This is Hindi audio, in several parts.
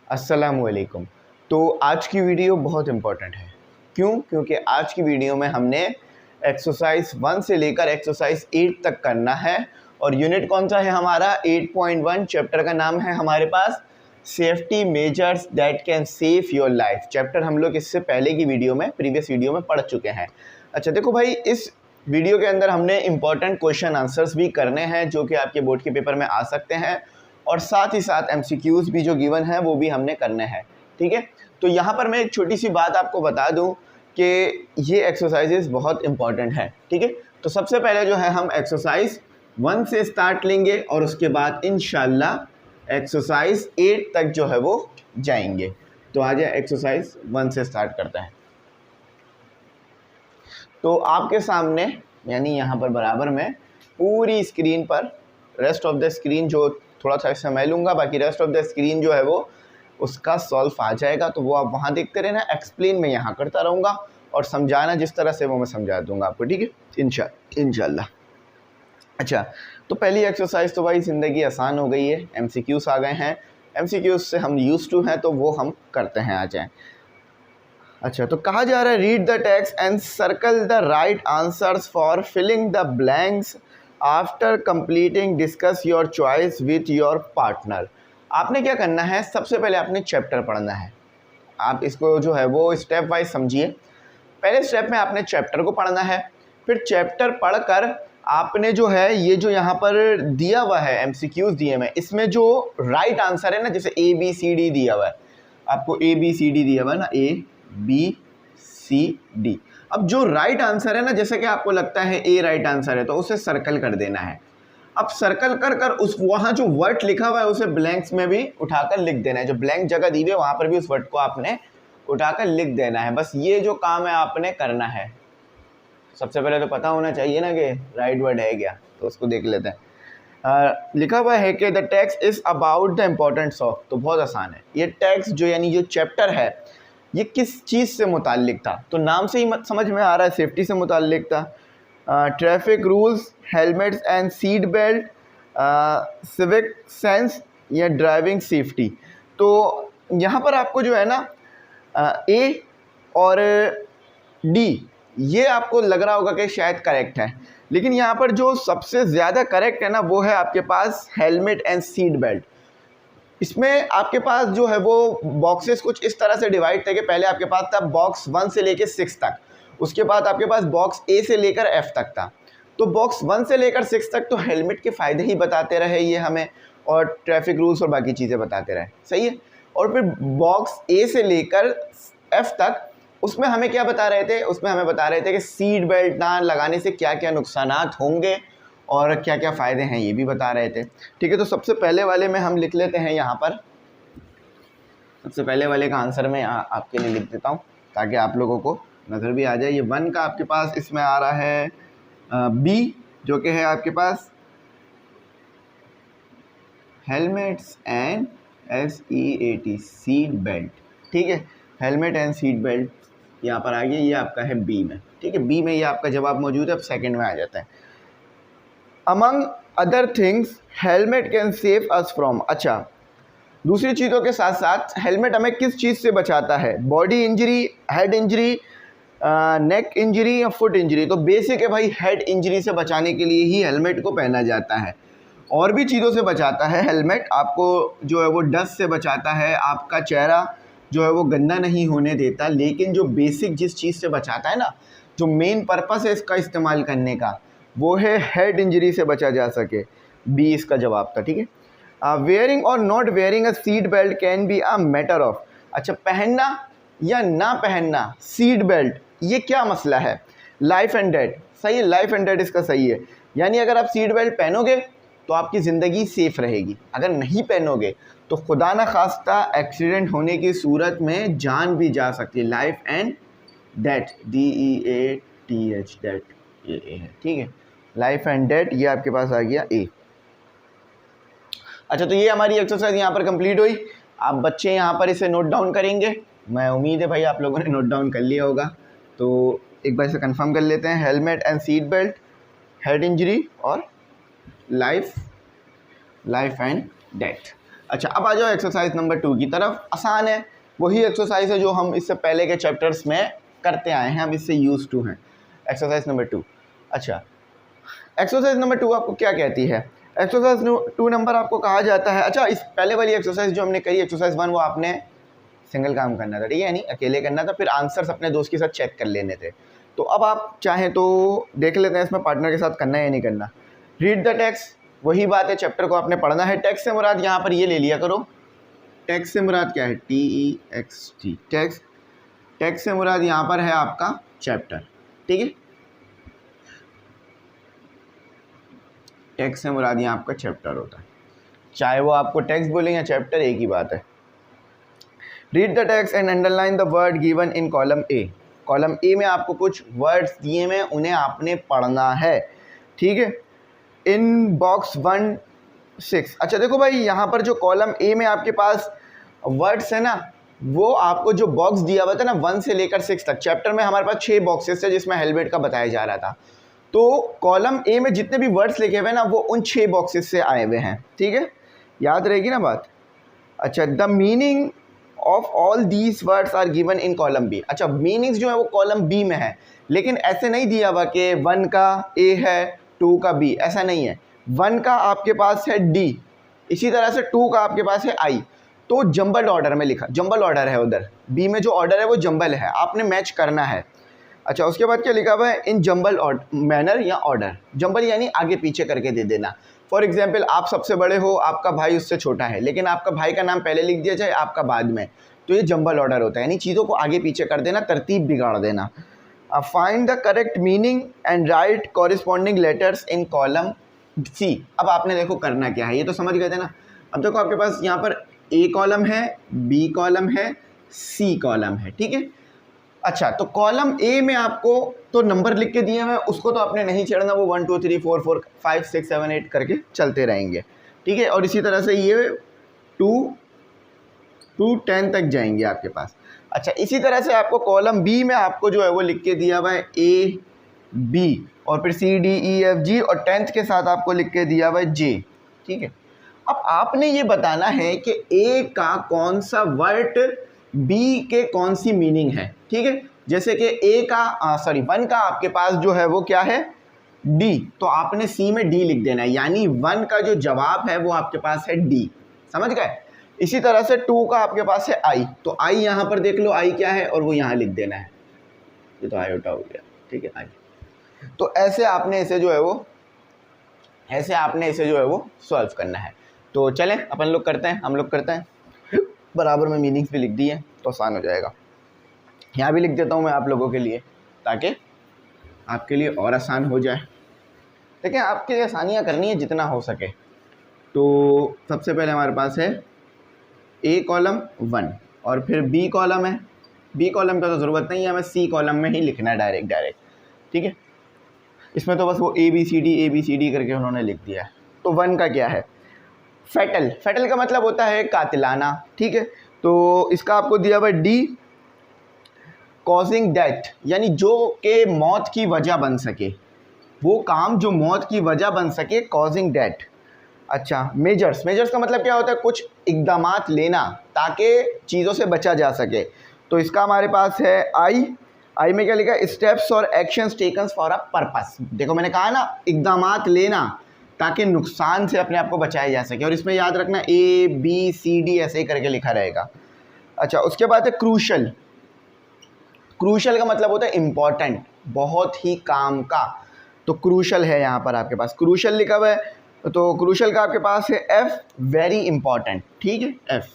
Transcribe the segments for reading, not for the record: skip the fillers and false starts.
अस्सलामुअलैकुम। तो आज की वीडियो बहुत इम्पोर्टेंट है। क्यों? क्योंकि आज की वीडियो में हमने एक्सरसाइज 1 से लेकर एक्सरसाइज 8 तक करना है। और यूनिट कौन सा है हमारा? 8.1। चैप्टर का नाम है हमारे पास safety measures that can save your life. Chapter हम लोग इससे पहले की वीडियो में, प्रीवियस वीडियो में पढ़ चुके हैं। अच्छा देखो भाई, इस वीडियो के अंदर हमने इंपॉर्टेंट क्वेश्चन आंसर्स भी करने हैं जो कि आपके बोर्ड के पेपर में आ सकते हैं, और साथ ही साथ एमसीक्यूज भी जो गिवन है वो भी हमने करने हैं। ठीक है, तो यहाँ पर मैं एक छोटी सी बात आपको बता दूँ कि ये एक्सरसाइजेज बहुत इंपॉर्टेंट है। ठीक है, तो सबसे पहले जो है हम एक्सरसाइज 1 से स्टार्ट लेंगे और उसके बाद इंशाल्लाह एक्सरसाइज 8 तक जो है वो जाएंगे। तो आ जाए एक्सरसाइज 1 से स्टार्ट करते हैं। तो आपके सामने यानी यहाँ पर बराबर में पूरी स्क्रीन पर, रेस्ट ऑफ द स्क्रीन जो थोड़ा सा समय लूँगा, बाकी रेस्ट ऑफ द स्क्रीन जो है वो उसका सॉल्व आ जाएगा, तो वो आप वहाँ देखते रहना। एक्सप्लेन मैं यहाँ करता रहूँगा और समझाना जिस तरह से वो मैं समझा दूँगा आपको। ठीक है, इंशाल्लाह। अच्छा, तो पहली एक्सरसाइज तो भाई ज़िंदगी आसान हो गई है, एमसीक्यूज़ आ गए हैं। एमसीक्यूज़ से हम यूज्ड टू हैं तो वो हम करते हैं। आ जाएँ। अच्छा, तो कहा जा रहा है read the text and circle the right answers for filling the blanks after completing, discuss your choice with your partner. आपने क्या करना है, सबसे पहले आपने चैप्टर पढ़ना है। आप इसको जो है वो स्टेप वाइज समझिए। पहले स्टेप में आपने चैप्टर को पढ़ना है, फिर चैप्टर पढ़कर आपने जो है ये जो यहाँ पर दिया हुआ है एमसीक्यूज दिए हुए, इसमें जो राइट आंसर है ना, जैसे ABCD दिया हुआ है आपको, ABCD दिया हुआ है ना, ABCD। अब जो राइट आंसर है ना, जैसे कि आपको लगता है A राइट आंसर है तो उसे सर्कल कर देना है। अब सर्कल कर कर उस वहाँ जो वर्ड लिखा हुआ है उसे ब्लैंक्स में भी उठाकर लिख देना है। जो ब्लैंक जगह दी हुई है वहाँ पर भी उस वर्ड को आपने उठाकर लिख देना है। बस ये जो काम है आपने करना है। सबसे पहले तो पता होना चाहिए ना कि राइट वर्ड है क्या, तो उसको देख लेते हैं। लिखा हुआ है कि the text is about the importance of, तो बहुत आसान है। ये टेक्स्ट जो यानी जो चैप्टर है ये किस चीज़ से मुताल्लिक था, तो नाम से ही समझ में आ रहा है सेफ्टी से मुताल्लिक था। Traffic rules, helmets and seat belt, civic sense या ड्राइविंग सेफ्टी। तो यहाँ पर आपको जो है ना A और D ये आपको लग रहा होगा कि शायद करेक्ट है, लेकिन यहाँ पर जो सबसे ज़्यादा करेक्ट है ना वो है आपके पास हेलमेट एंड सीट बेल्ट। इसमें आपके पास जो है वो बॉक्सेस कुछ इस तरह से डिवाइड थे कि पहले आपके पास था बॉक्स 1 से लेकर 6 तक, उसके बाद आपके पास बॉक्स A से लेकर F तक था। तो बॉक्स 1 से लेकर 6 तक तो हेलमेट के फ़ायदे ही बताते रहे ये हमें, और ट्रैफिक रूल्स और बाकी चीज़ें बताते रहे, सही है। और फिर बॉक्स A से लेकर F तक उसमें हमें क्या बता रहे थे? उसमें हमें बता रहे थे कि सीट बेल्ट ना लगाने से क्या क्या नुकसानात होंगे और क्या क्या फ़ायदे हैं, ये भी बता रहे थे। ठीक है, तो सबसे पहले वाले में हम लिख लेते हैं यहाँ पर। सबसे पहले वाले का आंसर मैं यहाँ आपके लिए लिख देता हूँ ताकि आप लोगों को नज़र भी आ जाए। ये 1 का आपके पास इसमें आ रहा है B, जो कि है आपके पास helmets and SEAT, seat belt. ठीक है, हेलमेट एंड सीट बेल्ट यहाँ पर आ गया, ये आपका है B में। ठीक है, B में ये आपका जवाब मौजूद है। अब सेकंड में आ जाता है, among other things helmet can save us from. अच्छा, दूसरी चीज़ों के साथ साथ हेलमेट हमें किस चीज़ से बचाता है? बॉडी इंजरी, हेड इंजरी, नेक इंजरी या फुट इंजरी। तो बेसिक है भाई, हेड इंजरी से बचाने के लिए ही हेलमेट को पहना जाता है। और भी चीज़ों से बचाता है हेलमेट, आपको जो है वो डस्ट से बचाता है, आपका चेहरा जो है वो गंदा नहीं होने देता। लेकिन जो बेसिक जिस चीज़ से बचाता है ना, जो मेन पर्पस है इसका इस्तेमाल करने का, वो है हेड इंजरी से बचा जा सके। B इसका जवाब था। ठीक है, वेयरिंग और not wearing a seat belt can be a matter of. अच्छा, पहनना या ना पहनना सीट बेल्ट, ये क्या मसला है? लाइफ एंड डेथ, सही है, लाइफ एंड डेथ इसका सही है। यानी अगर आप सीट बेल्ट पहनोगे तो आपकी ज़िंदगी सेफ रहेगी, अगर नहीं पहनोगे तो खुदा न खास्ता एक्सीडेंट होने की सूरत में जान भी जा सकती है। Life and death, DEATH, death ये A है। ठीक है, लाइफ एंड डेथ ये आपके पास आ गया A। अच्छा, तो ये हमारी एक्सरसाइज यहाँ पर कंप्लीट हुई। आप बच्चे यहाँ पर इसे नोट डाउन करेंगे, मैं उम्मीद है भाई आप लोगों ने नोट डाउन कर लिया होगा। तो एक बार इसे कंफर्म कर लेते हैं, helmet and seat belt, head injury और लाइफ एंड डेथ। अच्छा, अब आ जाओ एक्सरसाइज नंबर 2 की तरफ। आसान है, वही एक्सरसाइज है जो हम इससे पहले के चैप्टर्स में करते आए हैं, हम इससे यूज टू हैं। Exercise number 2। अच्छा, एक्सरसाइज नंबर 2 आपको क्या कहती है? एक्सरसाइज 2 नंबर आपको कहा जाता है, अच्छा इस पहले वाली एक्सरसाइज जो हमने करी एक्सरसाइज 1 वो आपने सिंगल काम करना था, ठीक है, यानी अकेले करना था, फिर आंसर्स अपने दोस्त के साथ चेक कर लेने थे। तो अब आप चाहें तो देख लेते हैं इसमें पार्टनर के साथ करना है या नहीं करना। रीड द टेक्स्ट, वही बात है, चैप्टर को आपने पढ़ना है। टेक्स्ट से मुराद यहाँ पर ये ले लिया करो, टेक्स्ट से मुराद क्या है? TEXT, text. टेक्स्ट से मुराद यहाँ पर है आपका चैप्टर, ठीक है, टेक्स्ट से मुराद यहाँ आपका चैप्टर होता है, चाहे वो आपको टेक्स्ट बोलें या चैप्टर, एक ही बात है। Read the text and underline the word given in column A. Column A में आपको कुछ वर्ड्स दिए हैं, उन्हें आपने पढ़ना है, ठीक है। इन बॉक्स 1-6, अच्छा देखो भाई, यहाँ पर जो कॉलम ए में आपके पास वर्ड्स है ना, वो आपको जो बॉक्स दिया हुआ था ना 1 से लेकर 6 तक, चैप्टर में हमारे पास 6 बॉक्सेस थे जिसमें हेलमेट का बताया जा रहा था। तो कॉलम ए में जितने भी वर्ड्स लिखे हुए हैं ना वो उन 6 बॉक्सेस से आए हुए हैं, ठीक है, याद रहेगी ना बात। अच्छा, the meaning of all these words are given in column B. अच्छा, मीनिंग्स जो है वो कॉलम बी में है, लेकिन ऐसे नहीं दिया हुआ कि 1 का ए है 2 का बी, ऐसा नहीं है। 1 का आपके पास है डी, इसी तरह से 2 का आपके पास है आई, तो जंबल ऑर्डर में लिखा, जंबल ऑर्डर है उधर बी में, जो ऑर्डर है वो जंबल है, आपने मैच करना है। अच्छा, उसके बाद क्या लिखा हुआ है? इन जंबल मैनर या ऑर्डर। जंबल यानी आगे पीछे करके दे देना। फॉर एग्जाम्पल, आप सबसे बड़े हो, आपका भाई उससे छोटा है, लेकिन आपका भाई का नाम पहले लिख दिया जाए, आपका बाद में, तो ये जंबल ऑर्डर होता है, यानी चीज़ों को आगे पीछे कर देना, तरतीब बिगाड़ देना। Find the correct meaning and write corresponding letters in column C. अब आपने देखो करना क्या है, ये तो समझ गए थे ना। अब देखो आपके पास यहाँ पर ए कॉलम है, बी कॉलम है, सी कॉलम है, ठीक है। अच्छा, तो कॉलम ए में आपको तो नंबर लिख के दिए हुए हैं, उसको तो आपने नहीं छेड़ना, वो 1 2 3 4 4 5 6 7 8 करके चलते रहेंगे, ठीक है। और इसी तरह से ये 2 to 10 तक जाएंगे आपके पास। अच्छा, इसी तरह से आपको कॉलम बी में आपको जो है वो लिख के दिया हुआ है ए बी, और फिर C D E F G, और 10th के साथ आपको लिख के दिया हुआ है जे, ठीक है। अब आपने ये बताना है कि ए का कौन सा वर्ड बी के कौन सी मीनिंग है, ठीक है। जैसे कि ए का 1 का आपके पास जो है वो क्या है? डी, तो आपने सी में डी लिख देना है, यानी 1 का जो जवाब है वो आपके पास है डी, समझ गए। इसी तरह से 2 का आपके पास है आई, तो आई यहाँ पर देख लो आई क्या है, और वो यहाँ लिख देना है, ये तो आयोटा हो गया, ठीक है, आई। तो ऐसे आपने इसे जो है वो सॉल्व करना है। तो चलें अपन लोग करते हैं, हम लोग करते हैं, बराबर में मीनिंग्स भी लिख दिए तो आसान हो जाएगा। यहाँ भी लिख देता हूँ मैं आप लोगों के लिए, ताकि आपके लिए और आसान हो जाए। देखिए, आपके लिए आसानियाँ करनी है जितना हो सके। तो सबसे पहले हमारे पास है ए कॉलम 1, और फिर बी कॉलम है, बी कॉलम का तो ज़रूरत नहीं है, हमें सी कॉलम में ही लिखना है डायरेक्ट, ठीक है। इसमें तो बस वो ए बी सी डी करके उन्होंने लिख दिया है। तो 1 का क्या है? फैटल। फैटल का मतलब होता है कातिलाना, ठीक है। तो इसका आपको दिया हुआ डी, कॉजिंग डेथ, यानी जो के मौत की वजह बन सके, वो काम जो मौत की वजह बन सके, कॉजिंग डेथ। अच्छा, मेजर्स। मेजर्स का मतलब क्या होता है? कुछ इक़दामात लेना ताकि चीज़ों से बचा जा सके। तो इसका हमारे पास है आई में क्या लिखा है? स्टेप्स और actions taken for a purpose. देखो मैंने कहा ना, इक़दामात लेना ताकि नुकसान से अपने आप को बचाया जा सके, और इसमें याद रखना ए बी सी डी ऐसे ही करके लिखा रहेगा। अच्छा, उसके बाद है क्रूशल। क्रूशल का मतलब होता है इम्पॉर्टेंट, बहुत ही काम का। तो क्रूशल है यहाँ पर आपके पास, क्रूशल लिखा हुआ है। तो क्रूशल का आपके पास है एफ, वेरी इंपॉर्टेंट, ठीक है, एफ,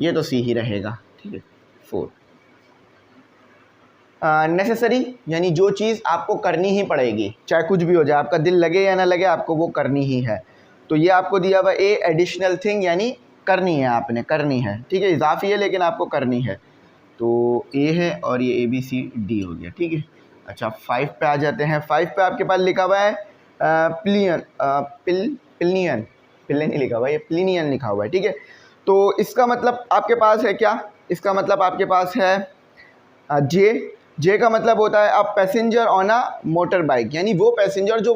ये तो सी ही रहेगा, ठीक है। 4 नेसेसरी, यानी जो चीज़ आपको करनी ही पड़ेगी, चाहे कुछ भी हो जाए, आपका दिल लगे या ना लगे, आपको वो करनी ही है। तो ये आपको दिया हुआ ए, एडिशनल थिंग, यानी करनी है, आपने करनी है, ठीक है, इजाफी है लेकिन आपको करनी है। तो ए है और ये ए बी सी डी हो गया, ठीक है। अच्छा, 5 पे आ जाते हैं। 5 पे आपके पास लिखा हुआ है प्लियन, पिलनियन नहीं लिखा हुआ है, ये प्लिनियन लिखा हुआ है, ठीक है। तो इसका मतलब आपके पास है क्या? इसका मतलब आपके पास है जे का मतलब होता है a passenger on a motor bike, यानी वो पैसेंजर जो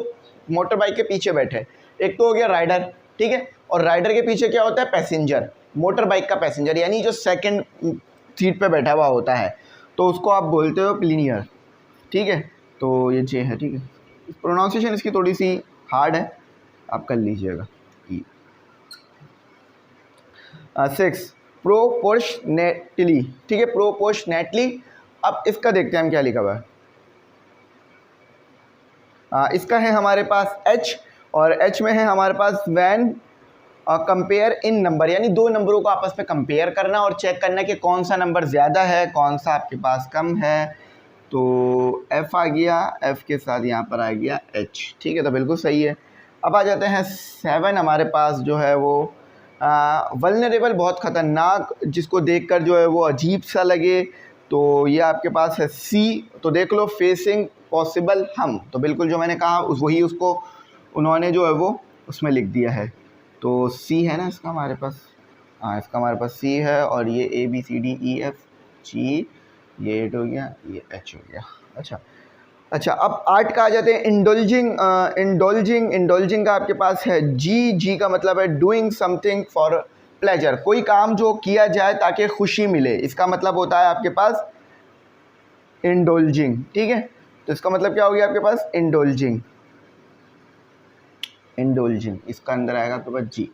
मोटर बाइक के पीछे बैठे। एक तो हो गया राइडर, ठीक है। और राइडर के पीछे क्या होता है, पैसेंजर, मोटर बाइक का पैसेंजर, यानी जो सेकंड सीट पे बैठा हुआ होता है, तो उसको आप बोलते हो प्लीनियर, ठीक है। तो ये जे है, ठीक है। प्रोनाउंसिएशन इसकी थोड़ी सी हार्ड है, आप कर लीजिएगा। 6 प्रोपोर्शनेटली, ठीक है, प्रोपोर्शनेटली। अब इसका देखते हैं हम क्या लिखा हुआ है। इसका है हमारे पास H, और H में है हमारे पास वैन कंपेयर इन नंबर, यानी दो नंबरों को आपस में कंपेयर करना और चेक करना कि कौन सा नंबर ज़्यादा है, कौन सा आपके पास कम है। तो F आ गया, F के साथ यहाँ पर आ गया H, ठीक है, तो बिल्कुल सही है। अब आ जाते हैं 7 हमारे पास जो है वो वल्नरेबल, बहुत ख़तरनाक, जिसको देखकर जो है वो अजीब सा लगे, तो ये आपके पास है C। तो देख लो, फेसिंग पॉसिबल हम, तो बिल्कुल जो मैंने कहा वही उसको उन्होंने जो है वो उसमें लिख दिया है। तो C है ना इसका हमारे पास, हाँ इसका हमारे पास C है, और ये ABCDEFG, ये 8 हो गया, ये H हो गया। अच्छा, अब 8 का आ जाते हैं। इंडोल्जिंग का आपके पास है जी का मतलब है डूइंग समथिंग फॉर प्लेजर, कोई काम जो किया जाए ताकि खुशी मिले, इसका मतलब होता है आपके पास इंडोल्जिंग, ठीक है। तो इसका मतलब क्या हो गया आपके पास, इंडोल्जिंग, इसका अंदर आएगा आपके पास जी।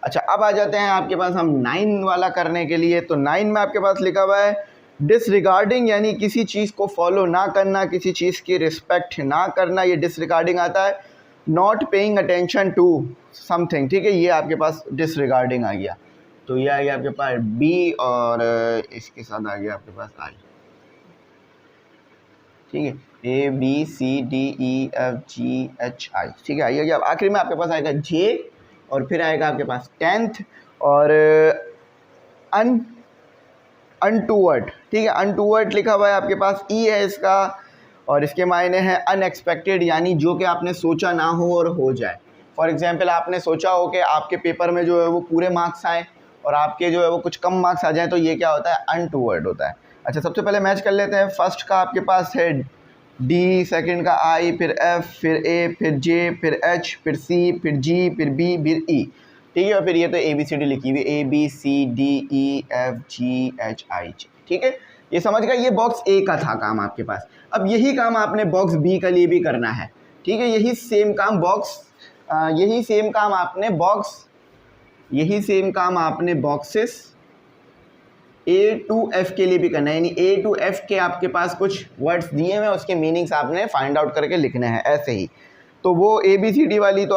अच्छा, अब आ जाते हैं आपके पास हम 9 वाला करने के लिए। तो 9 में आपके पास लिखा हुआ है डिसरिगार्डिंग, यानी किसी चीज़ को फॉलो ना करना, किसी चीज़ की रिस्पेक्ट ना करना, ये डिसरिगार्डिंग आता है। Not paying attention to something, ठीक है, ये आपके पास डिसरिगार्डिंग आ गया। तो ये आ गया आपके पास बी, और इसके साथ आ गया आपके पास आई, ठीक है, ABCDEFGHI, ठीक है, आइए। अब आखिरी में आपके पास आएगा जे, और फिर आएगा आपके पास 10th, और अनटूवर्ड, ठीक है, अनटूवर्ड लिखा हुआ है आपके पास, ई है इसका, और इसके मायने हैं अनएक्सपेक्टेड, यानी जो कि आपने सोचा ना हो और हो जाए। फॉर एग्जांपल, आपने सोचा हो कि आपके पेपर में जो है वो पूरे मार्क्स आए और आपके जो है वो कुछ कम मार्क्स आ जाएं, तो ये क्या होता है, अनटूवर्ड होता है। अच्छा, सबसे पहले मैच कर लेते हैं। फर्स्ट का आपके पास है डी, सेकंड का आई, फिर एफ, फिर ए, फिर जे, फिर एच, फिर सी, फिर जी, फिर बी, फिर ई, ठीक है। और फिर ये तो ABCD लिखी हुई, ABCDEFGHI, ठीक है। ये समझ गए, ये बॉक्स ए का था काम आपके पास। अब यही काम आपने बॉक्स बी के लिए भी करना है, ठीक है। यही सेम काम आपने बॉक्सेस A to F के लिए भी करना है, यानी A to F के आपके पास कुछ वर्ड्स दिए हुए हैं, उसके मीनिंग्स आपने फाइंड आउट करके लिखने हैं, ऐसे ही। तो वो ABCD वाली तो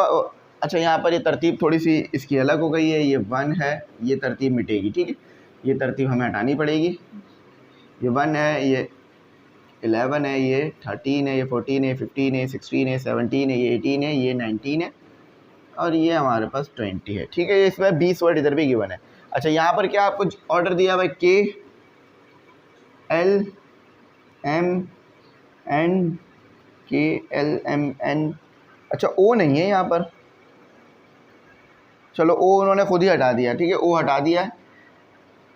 अच्छा, यहाँ पर ये तरतीब थोड़ी सी इसकी अलग हो गई है, ये 1 है, ये तरतीब मिटेगी, ठीक है, ये तरतीब हमें हटानी पड़ेगी। ये 1 है, ये 11 है, ये 13 है, ये 14 है, 15 है, 16 है, 17 है, ये 18 है, ये 19 है, और ये हमारे पास 20 है, ठीक है। ये इसमें 20 वर्ड इधर भी गिवन है। अच्छा, यहाँ पर क्या आपको ऑर्डर दिया हुआ है, KLMN, अच्छा ओ नहीं है यहाँ पर, चलो ओ उन्होंने खुद ही हटा दिया, ठीक है, ओ हटा दिया है,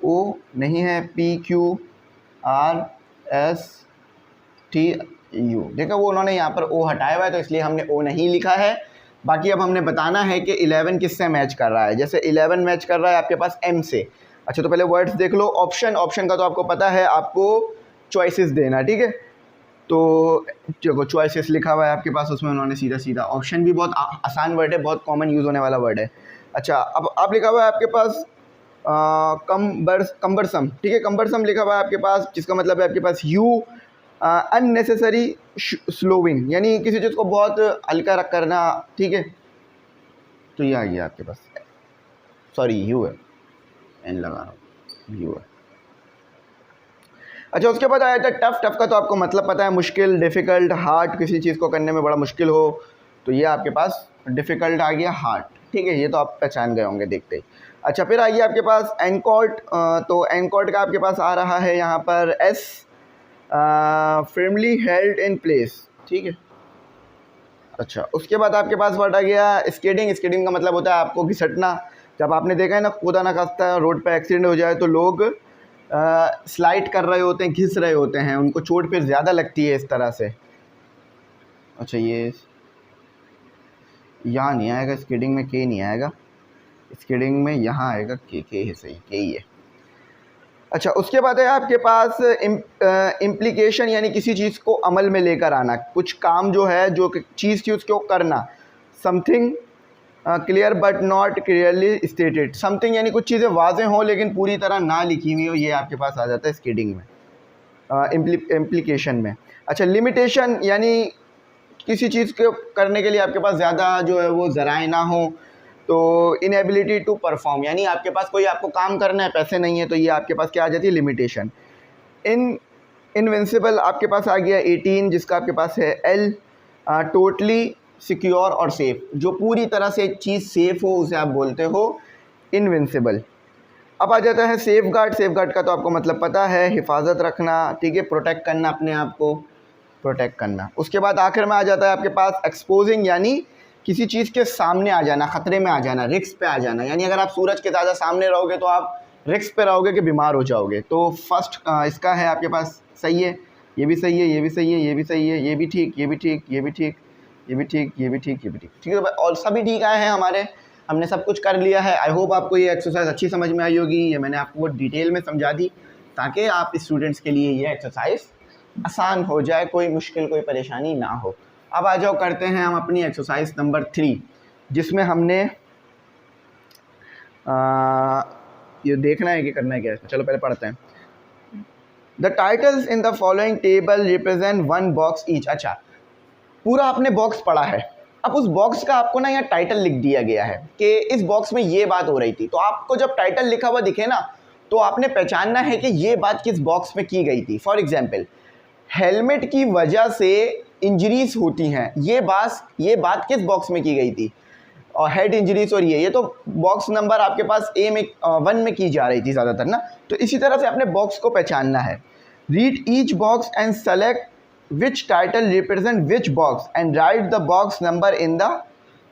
ओ नहीं है, PQRSTU, देखा, वो उन्होंने यहाँ पर ओ हटाया हुआ है, तो इसलिए हमने ओ नहीं लिखा है। बाकी अब हमने बताना है कि 11 किससे मैच कर रहा है। जैसे 11 मैच कर रहा है आपके पास M से। अच्छा, तो पहले वर्ड्स देख लो। ऑप्शन का तो आपको पता है, आपको चॉइसेस देना, ठीक है। तो देखो, चॉइसेस लिखा हुआ है आपके पास, उसमें उन्होंने सीधा ऑप्शन भी बहुत आसान वर्ड है, बहुत कॉमन यूज़ होने वाला वर्ड है। अच्छा, अब आप लिखा हुआ है आपके पास कम्बरसम, ठीक है, कम्बरसम लिखा हुआ है आपके पास, जिसका मतलब है आपके पास यू अननेसेसरी स्लोइंग, यानी किसी चीज़ को बहुत हल्का रख करना, ठीक है। तो ये आ गया आपके पास, सॉरी यू है, एन लगा रहा हूँ, यू है। अच्छा, उसके बाद आया था टफ का तो आपको मतलब पता है, मुश्किल, डिफ़िकल्ट, हार्ड, किसी चीज़ को करने में बड़ा मुश्किल हो, तो ये आपके पास डिफ़िकल्ट आ गया, हार्ड, ठीक है, ये तो आप पहचान गए होंगे देखते ही। अच्छा, फिर आइए आपके पास एनकॉर्ड, तो एनकॉर्ड का आपके पास आ रहा है यहाँ पर S, firmly held in place, ठीक है। अच्छा, उसके बाद आपके पास वर्ड आ गया स्केटिंग का मतलब होता है आपको घिसटना। जब आपने देखा है ना, खुदा ना खास्ता रोड पे एक्सीडेंट हो जाए तो लोग स्लाइड कर रहे होते हैं, घिस रहे होते हैं, उनको चोट फिर ज़्यादा लगती है इस तरह से। अच्छा, ये यहाँ नहीं आएगा, स्केटिंग में के नहीं आएगा, स्किडिंग में यहाँ आएगा के है, सही के ही है। अच्छा, उसके बाद है आपके पास इम्प्लीकेशन, यानी किसी चीज़ को अमल में लेकर आना, कुछ काम जो है, जो चीज़ थी उसको करना। Something clear but not clearly stated, something यानी कुछ चीज़ें वाज़ेह हों लेकिन पूरी तरह ना लिखी हुई हो, ये आपके पास आ जाता है स्किडिंग में, इम्प्लीकेशन में। अच्छा, लिमिटेशन यानी किसी चीज़ को करने के लिए आपके पास ज़्यादा जो है वो ज़राए ना हो, तो इनएबिलिटी टू परफॉर्म, यानी आपके पास कोई आपको काम करना है, पैसे नहीं है, तो ये आपके पास क्या आ जाती है, लिमिटेशन। इनविंसिबल आपके पास आ गया 18, जिसका आपके पास है एल। टोटली सिक्योर और सेफ़, जो पूरी तरह से चीज़ सेफ़ हो उसे आप बोलते हो इनविंसिबल। अब आ जाता है सेफ गार्ड। सेफ गार्ड का तो आपको मतलब पता है, हिफाजत रखना, ठीक है, प्रोटेक्ट करना, अपने आप को प्रोटेक्ट करना। उसके बाद आखिर में आ जाता है आपके पास एक्सपोजिंग, यानी किसी चीज़ के सामने आ जाना, ख़तरे में आ जाना, रिस्क पे आ जाना। यानी अगर आप सूरज के ज़्यादा सामने रहोगे तो आप रिस्क पे रहोगे कि बीमार हो जाओगे। तो फर्स्ट इसका है आपके पास, सही है, ये भी सही है, ये भी सही है, ये भी सही है, ये भी ठीक, ये भी ठीक, ये भी ठीक, ये भी ठीक, ये भी ठीक, ये भी ठीक, ठीक है। और सभी ठीक आए हैं हमारे, हमने सब कुछ कर लिया है। आई होप आपको ये एक्सरसाइज अच्छी समझ में आई होगी। ये मैंने आपको डिटेल में समझा दी ताकि आप स्टूडेंट्स के लिए ये एक्सरसाइज आसान हो जाए, कोई मुश्किल, कोई परेशानी ना हो। अब आ जाओ, करते हैं हम अपनी एक्सरसाइज नंबर 3, जिसमें हमने ये देखना है कि करना है क्या है। चलो पहले पढ़ते हैं। The titles in the following table represent one box each. अच्छा, पूरा आपने बॉक्स पढ़ा है, अब उस बॉक्स का आपको ना यहाँ टाइटल लिख दिया गया है कि इस बॉक्स में ये बात हो रही थी। तो आपको जब टाइटल लिखा हुआ दिखे ना, तो आपने पहचानना है कि ये बात किस बॉक्स में की गई थी। फॉर एग्जाम्पल, हेलमेट की वजह से इंजरीज होती हैं, ये बात किस बॉक्स में की गई थी, और हेड इंजरीज, और ये तो बॉक्स नंबर आपके पास ए में 1 में की जा रही थी ज़्यादातर ना। तो इसी तरह से अपने बॉक्स को पहचानना है। Read each box and select which title represent which box and write the box number in the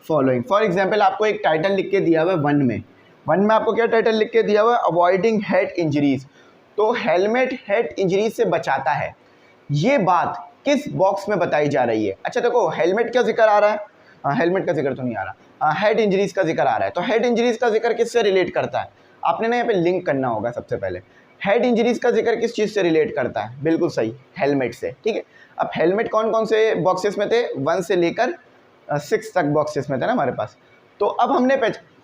following। For example, आपको एक टाइटल लिख के दिया हुआ है 1 में। 1 में आपको क्या टाइटल लिख के दिया हुआ है, अवॉइडिंग हेड इंजरीज। तो हेलमेट हेड इंजरीज से बचाता है, ये बात किस बॉक्स में बताई जा रही है। अच्छा देखो, हेलमेट का जिक्र आ रहा है, हेलमेट का जिक्र तो नहीं आ रहा, हेड इंजरीज का जिक्र आ रहा है। तो हेड इंजरीज का जिक्र किससे रिलेट करता है, आपने ना यहाँ पे लिंक करना होगा। सबसे पहले हेड इंजरीज का जिक्र किस चीज़ से रिलेट करता है, बिल्कुल सही, हेलमेट से, ठीक है। अब हेलमेट कौन कौन से बॉक्सेस में थे, 1 से लेकर 6 तक बॉक्सेस में थे ना हमारे पास। तो अब हमने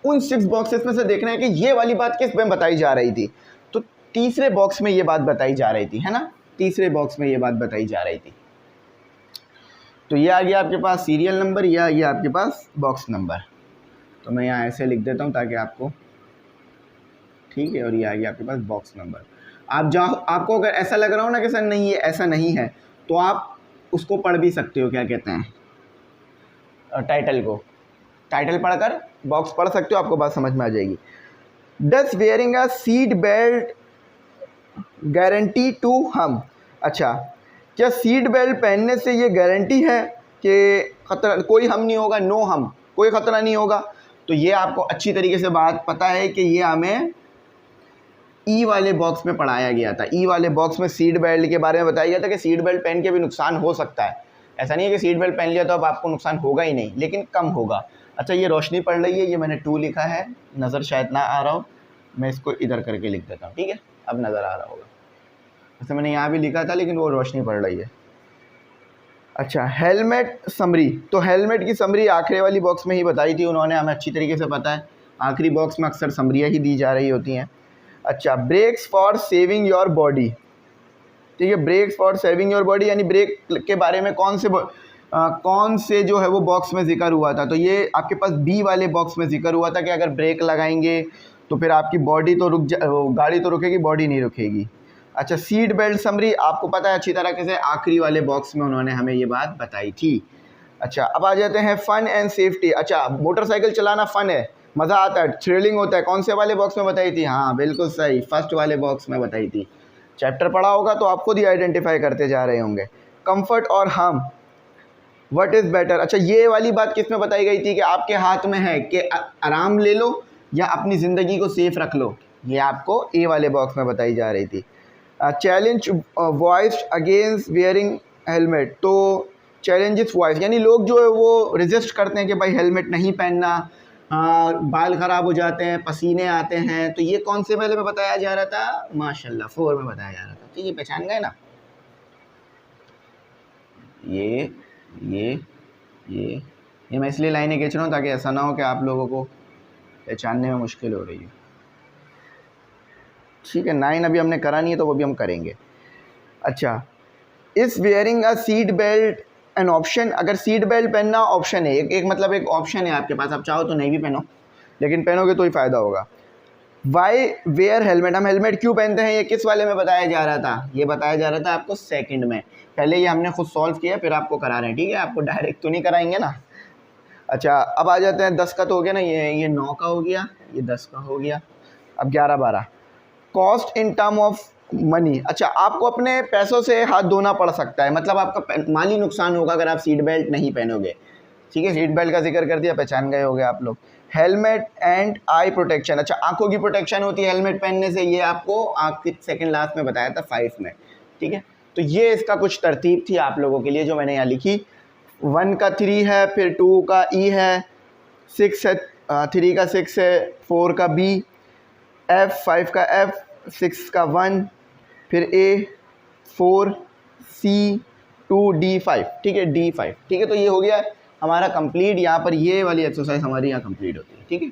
उन 6 बॉक्सेस में से देखना है कि ये वाली बात किस में बताई जा रही थी। तो तीसरे बॉक्स में ये बात बताई जा रही थी, है ना, तीसरे बॉक्स में ये बात बताई जा रही थी। तो ये आ गया आपके पास सीरियल नंबर, या ये आपके पास बॉक्स नंबर। तो मैं यहाँ ऐसे लिख देता हूँ ताकि आपको, ठीक है, और ये आ गया आपके पास बॉक्स नंबर। आप जाओ, आपको अगर ऐसा लग रहा हो ना कि सर नहीं ये ऐसा नहीं है, तो आप उसको पढ़ भी सकते हो, क्या कहते हैं, टाइटल को, टाइटल पढ़कर बॉक्स पढ़ सकते हो, आपको बात समझ में आ जाएगी। Does wearing a seat belt guarantee to हम। अच्छा, क्या सीट बेल्ट पहनने से ये गारंटी है कि खतरा, कोई हम नहीं होगा, नो हम, कोई ख़तरा नहीं होगा। तो ये आपको अच्छी तरीके से बात पता है कि ये हमें ई वाले बॉक्स में पढ़ाया गया था। ई वाले बॉक्स में सीट बेल्ट के बारे में बताया गया था कि सीट बेल्ट पहन के भी नुकसान हो सकता है। ऐसा नहीं है कि सीट बेल्ट पहन लिया तो अब आपको नुकसान होगा ही नहीं, लेकिन कम होगा। अच्छा, ये रोशनी पड़ रही है, ये मैंने 2 लिखा है, नज़र शायद ना आ रहा हो, मैं इसको इधर करके लिख देता हूँ, ठीक है, अब नज़र आ रहा होगा। वैसे मैंने यहाँ भी लिखा था लेकिन वो रोशनी पड़ रही है। अच्छा, हेलमेट समरी, तो हेलमेट की समरी आखिरी वाली बॉक्स में ही बताई थी उन्होंने, हमें अच्छी तरीके से पता है, आखिरी बॉक्स में अक्सर समरियाँ ही दी जा रही होती हैं। अच्छा, brakes for saving your body, ठीक है, brakes for saving your body, यानी ब्रेक के बारे में कौन से जो है वो बॉक्स में जिक्र हुआ था। तो ये आपके पास बी वाले बॉक्स में जिक्र हुआ था कि अगर ब्रेक लगाएंगे तो फिर आपकी बॉडी तो गाड़ी तो रुकेगी, बॉडी नहीं रुकेगी। अच्छा, सीट बेल्ट समरी आपको पता है अच्छी तरीके से, आखिरी वाले बॉक्स में उन्होंने हमें ये बात बताई थी। अच्छा, अब आ जाते हैं फ़न एंड सेफ्टी। अच्छा, मोटरसाइकिल चलाना फ़न है, मज़ा आता है, थ्रिलिंग होता है, कौन से वाले बॉक्स में बताई थी, हाँ बिल्कुल सही, फर्स्ट वाले बॉक्स में बताई थी। चैप्टर पढ़ा होगा तो आप खुद ही आइडेंटिफाई करते जा रहे होंगे। कंफर्ट और हार्म, व्हाट इज़ बेटर। अच्छा, ये वाली बात किस में बताई गई थी कि आपके हाथ में है कि आराम ले लो या अपनी ज़िंदगी को सेफ रख लो, ये आपको ए वाले बॉक्स में बताई जा रही थी। Challenge voice against wearing helmet, तो चैलेंजेस वॉइस यानी लोग जो है वो रेजिस्ट करते हैं कि भाई हेलमेट नहीं पहनना, हाँ, बाल खराब हो जाते हैं, पसीने आते हैं, तो ये कौन से पहले में बताया जा रहा था? माशाल्लाह 4 में बताया जा रहा था। तो ये पहचान गए ना, ये ये ये मैं इसलिए लाइनें खींच रहा हूँ ताकि ऐसा ना हो कि आप लोगों को पहचानने में मुश्किल हो रही है। ठीक है, 9 अभी हमने करा नहीं है तो वो भी हम करेंगे। अच्छा, इस wearing a seat belt an option, अगर सीट बेल्ट पहनना ऑप्शन है, एक मतलब एक ऑप्शन है आपके पास, आप चाहो तो नहीं भी पहनो, लेकिन पहनोगे तो ही फ़ायदा होगा। वाई वेयर हेलमेट, हम हेलमेट क्यों पहनते हैं, ये किस वाले में बताया जा रहा था? ये बताया जा रहा था आपको सेकंड में। पहले ये हमने खुद सॉल्व किया, फिर आपको करा रहे हैं, ठीक है? आपको डायरेक्ट तो नहीं कराएंगे ना। अच्छा, अब आ जाते हैं 10 का तो हो गया ना, ये 9 का हो गया, ये 10 का हो गया। अब 11 12, cost in term of money. अच्छा, आपको अपने पैसों से हाथ धोना पड़ सकता है, मतलब आपका माली नुकसान होगा अगर आप सीट बेल्ट नहीं पहनोगे। ठीक है, सीट बेल्ट का जिक्र कर दिया, पहचान गए होंगे आप लोग। हेलमेट एंड आई प्रोटेक्शन, अच्छा आंखों की प्रोटेक्शन होती है हेलमेट पहनने से, ये आपको आपके सेकंड लास्ट में बताया था 5 में। ठीक है, तो ये इसका कुछ तरतीब थी आप लोगों के लिए जो मैंने यहाँ लिखी। 1 का 3 है, फिर 2 का ई है, 6 है, 3 का 6 है, 4 का बी, F 5 का F, 6 का 1, फिर A 4, C 2, D 5। ठीक है, D 5। ठीक है, तो ये हो गया हमारा कंप्लीट। यहाँ पर ये वाली एक्सरसाइज हमारी यहाँ कंप्लीट होती है। ठीक है,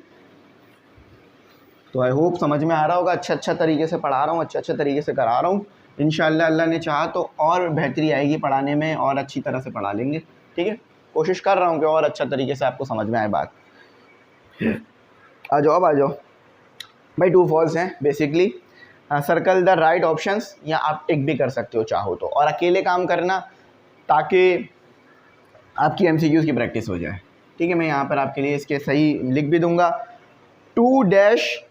तो आई होप समझ में आ रहा होगा। अच्छा तरीके से पढ़ा रहा हूँ, अच्छा तरीके से करा रहा हूँ। इंशाल्लाह अल्लाह ने चाहा तो और बेहतरी आएगी पढ़ाने में, और अच्छी तरह से पढ़ा लेंगे। ठीक है, कोशिश कर रहा हूँ कि और अच्छा तरीके से आपको समझ में आए बात। आ जाओ, अब आ जाओ भाई। 2 फॉल्स हैं basically. Circle the right options, या आप टिक भी कर सकते हो चाहो तो, और अकेले काम करना ताकि आपकी MCQs की प्रैक्टिस हो जाए। ठीक है, मैं यहाँ पर आपके लिए इसके सही लिख भी दूंगा। 2 dash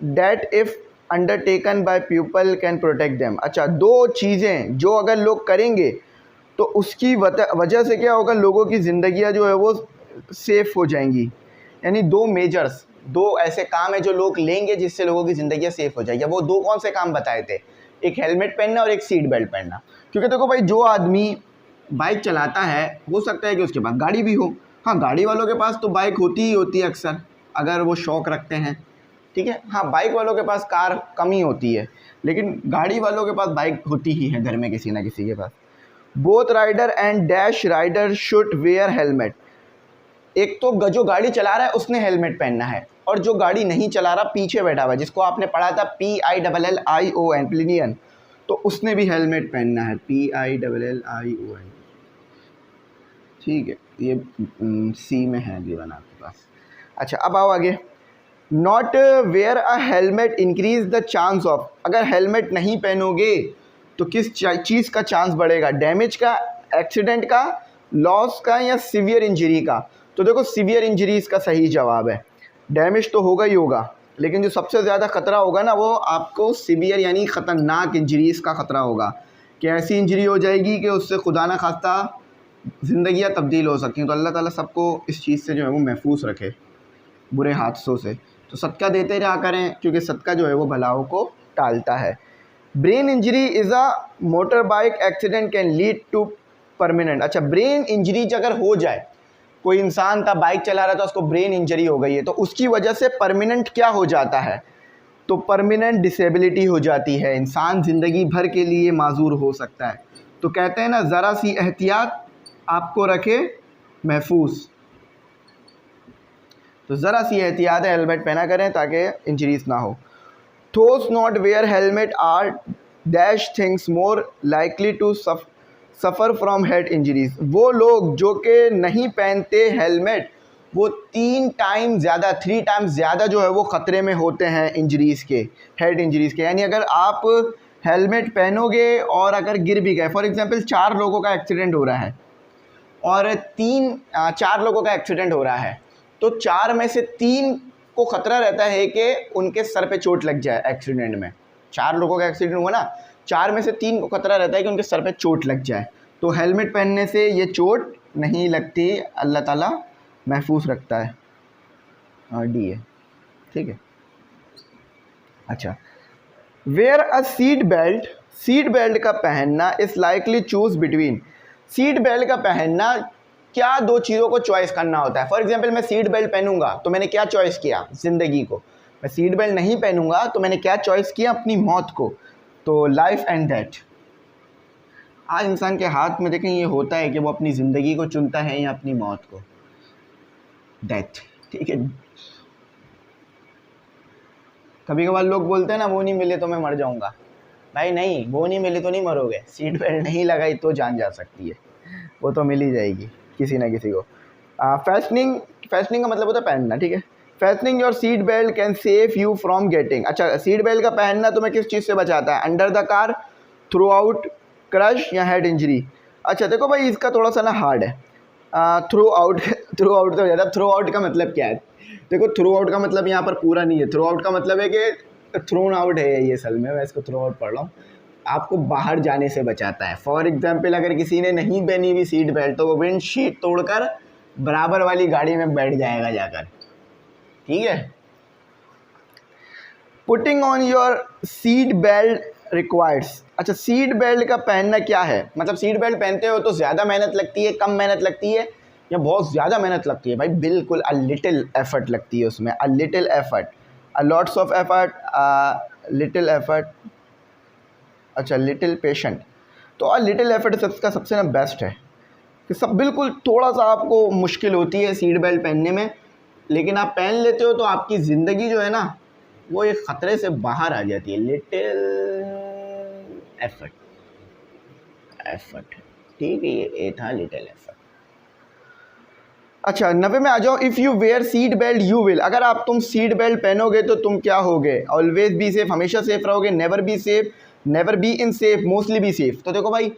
that if undertaken by people can protect them. अच्छा, 2 चीज़ें जो अगर लोग करेंगे तो उसकी वजह से क्या होगा, लोगों की ज़िंदगियाँ जो है वो सेफ़ हो जाएंगी। यानी 2 मेजर्स, 2 ऐसे काम है जो लोग लेंगे जिससे लोगों की ज़िंदगियाँ सेफ़ हो जाएगी। वो 2 कौन से काम बताए थे? एक हेलमेट पहनना और एक सीट बेल्ट पहनना। क्योंकि देखो भाई, जो आदमी बाइक चलाता है हो सकता है कि उसके पास गाड़ी भी हो। हाँ, गाड़ी वालों के पास तो बाइक होती ही होती है अक्सर, अगर वो शौक़ रखते हैं। ठीक है, हाँ, बाइक वालों के पास कार कम ही होती है, लेकिन गाड़ी वालों के पास बाइक होती ही है घर में किसी ना किसी के पास। Both rider and dash rider should wear helmet. एक तो जो गाड़ी चला रहा है उसने हेलमेट पहनना है, और जो गाड़ी नहीं चला रहा पीछे बैठा हुआ है, जिसको आपने पढ़ा था PILLION पिलियन, तो उसने भी हेलमेट पहनना है, PILLION। ठीक है, ये सी में है गिवन आपके पास। अच्छा, अब आओ आगे। Not wear a helmet increase the chance of, अगर हेलमेट नहीं पहनोगे तो किस चीज़ का चांस बढ़ेगा? डैमेज का, एक्सीडेंट का, लॉस का, या सीवियर इंजरी का? तो देखो, सीवियर इंजरीज का सही जवाब है। डैमेज तो होगा ही होगा, लेकिन जो सबसे ज़्यादा ख़तरा होगा ना, वो आपको सीवियर यानी ख़तरनाक इंजरीज़ का ख़तरा होगा, कि ऐसी इंजरी हो जाएगी कि उससे खुदा ना खास्ता ज़िंदगियाँ तब्दील हो सकती हैं। तो अल्लाह ताला सबको इस चीज़ से जो है वो महफूज रखे, बुरे हादसों से। तो सदका देते रहा करें, क्योंकि सदका जो है वो भलाओं को टालता है। Brain injury is a motor bike accident can lead to permanent. अच्छा, ब्रेन इंजरी अगर हो जाए, कोई इंसान था बाइक चला रहा था, उसको ब्रेन इंजरी हो गई है, तो उसकी वजह से परमानेंट क्या हो जाता है? तो परमानेंट डिसेबिलिटी हो जाती है, इंसान ज़िंदगी भर के लिए माजूर हो सकता है। तो कहते हैं ना, ज़रा सी एहतियात आपको रखे महफूज। तो ज़रा सी एहतियात है, हेलमेट पहना करें ताकि इंजरीज ना हो। Those not wear helmet are dash things more likely to suffer from head injuries। वो लोग जो कि नहीं पहनते हेलमेट, वो 3 टाइम ज़्यादा जो है वो ख़तरे में होते हैं इंजरीज़ के, हेड इंजरीज़ के। यानी अगर आप हेलमेट पहनोगे और अगर गिर भी गए, फॉर एग्जांपल 4 लोगों का एक्सीडेंट हो रहा है, और 4 लोगों का एक्सीडेंट हो रहा है, तो 4 में से 3 को ख़तरा रहता है कि उनके सर पे चोट लग जाए एक्सीडेंट में। 4 लोगों का एक्सीडेंट हुआ ना, 4 में से 3 को ख़तरा रहता है कि उनके सर पे चोट लग जाए। तो हेलमेट पहनने से ये चोट नहीं लगती, अल्लाह ताला महफूज रखता है। और डी है, ठीक है। अच्छा, वेयर अ सीट बेल्ट का पहनना is likely choose between. Seat belt का पहनना क्या दो चीज़ों को चॉइस करना होता है। फॉर एग्जाम्पल मैं सीट बेल्ट पहनूंगा तो मैंने क्या चॉइस किया, ज़िंदगी को। मैं सीट बेल्ट नहीं पहनूंगा तो मैंने क्या चॉइस किया, अपनी मौत को। तो लाइफ एंड डेथ। आज इंसान के हाथ में देखें ये होता है कि वो अपनी ज़िंदगी को चुनता है या अपनी मौत को, डेथ। ठीक है, कभी कभार लोग बोलते हैं ना वो नहीं मिले तो मैं मर जाऊंगा। भाई नहीं, वो नहीं मिली तो नहीं मरोगे, सीट बेल्ट नहीं लगाई तो जान जा सकती है, वो तो मिल ही जाएगी किसी ना किसी को। फैस्टनिंग, फैस्टनिंग का मतलब होता है पहनना। ठीक है, fastening your seat belt can save you from getting. अच्छा, सीट बेल्ट का पहनना तुम्हें किस चीज़ से बचाता है, under the car, through out, crush या हेड इंजरी। अच्छा देखो भाई, इसका थोड़ा सा ना हार्ड है। थ्रू आउट थ्रू आउट तो ज़्यादा, थ्रू आउट का मतलब क्या है, देखो थ्रू आउट का मतलब यहाँ पर पूरा नहीं है। थ्रू आउट का मतलब है कि थ्रोन आउट है ये, असल में मैं इसको थ्रू आउट पढ़ रहा हूँ, आपको बाहर जाने से बचाता है। फॉर एग्जाम्पल अगर किसी ने नहीं पहनी हुई सीट बेल्ट तो वो विंड शीट तोड़कर बराबर वाली गाड़ी में बैठ जाएगा जाकर। ठीक है, putting on your seat belt requires. अच्छा, सीट बेल्ट का पहनना क्या है, मतलब सीट बेल्ट पहनते हो तो ज़्यादा मेहनत लगती है, कम मेहनत लगती है या बहुत ज़्यादा मेहनत लगती है। भाई बिल्कुल अ लिटिल एफर्ट लगती है उसमें, a little effort, a lots of effort, little effort. अच्छा, लिटिल पेशेंट। तो अ लिटिल एफर्ट इसका सबसे ना बेस्ट है कि सब बिल्कुल थोड़ा सा आपको मुश्किल होती है सीट बेल्ट पहनने में, लेकिन आप पहन लेते हो तो आपकी ज़िंदगी जो है ना वो एक ख़तरे से बाहर आ जाती है। Little effort, effort. ठीक है, ये था लिटिल एफर्ट। अच्छा 90 में आ जाओ। If you where seat belt you will. अगर आप तुम सीट बेल्ट पहनोगे तो तुम क्या होगे, ऑलवेज बी सेफ, हमेशा सेफ रहोगे, never be safe, never be in safe, mostly be safe. तो देखो भाई,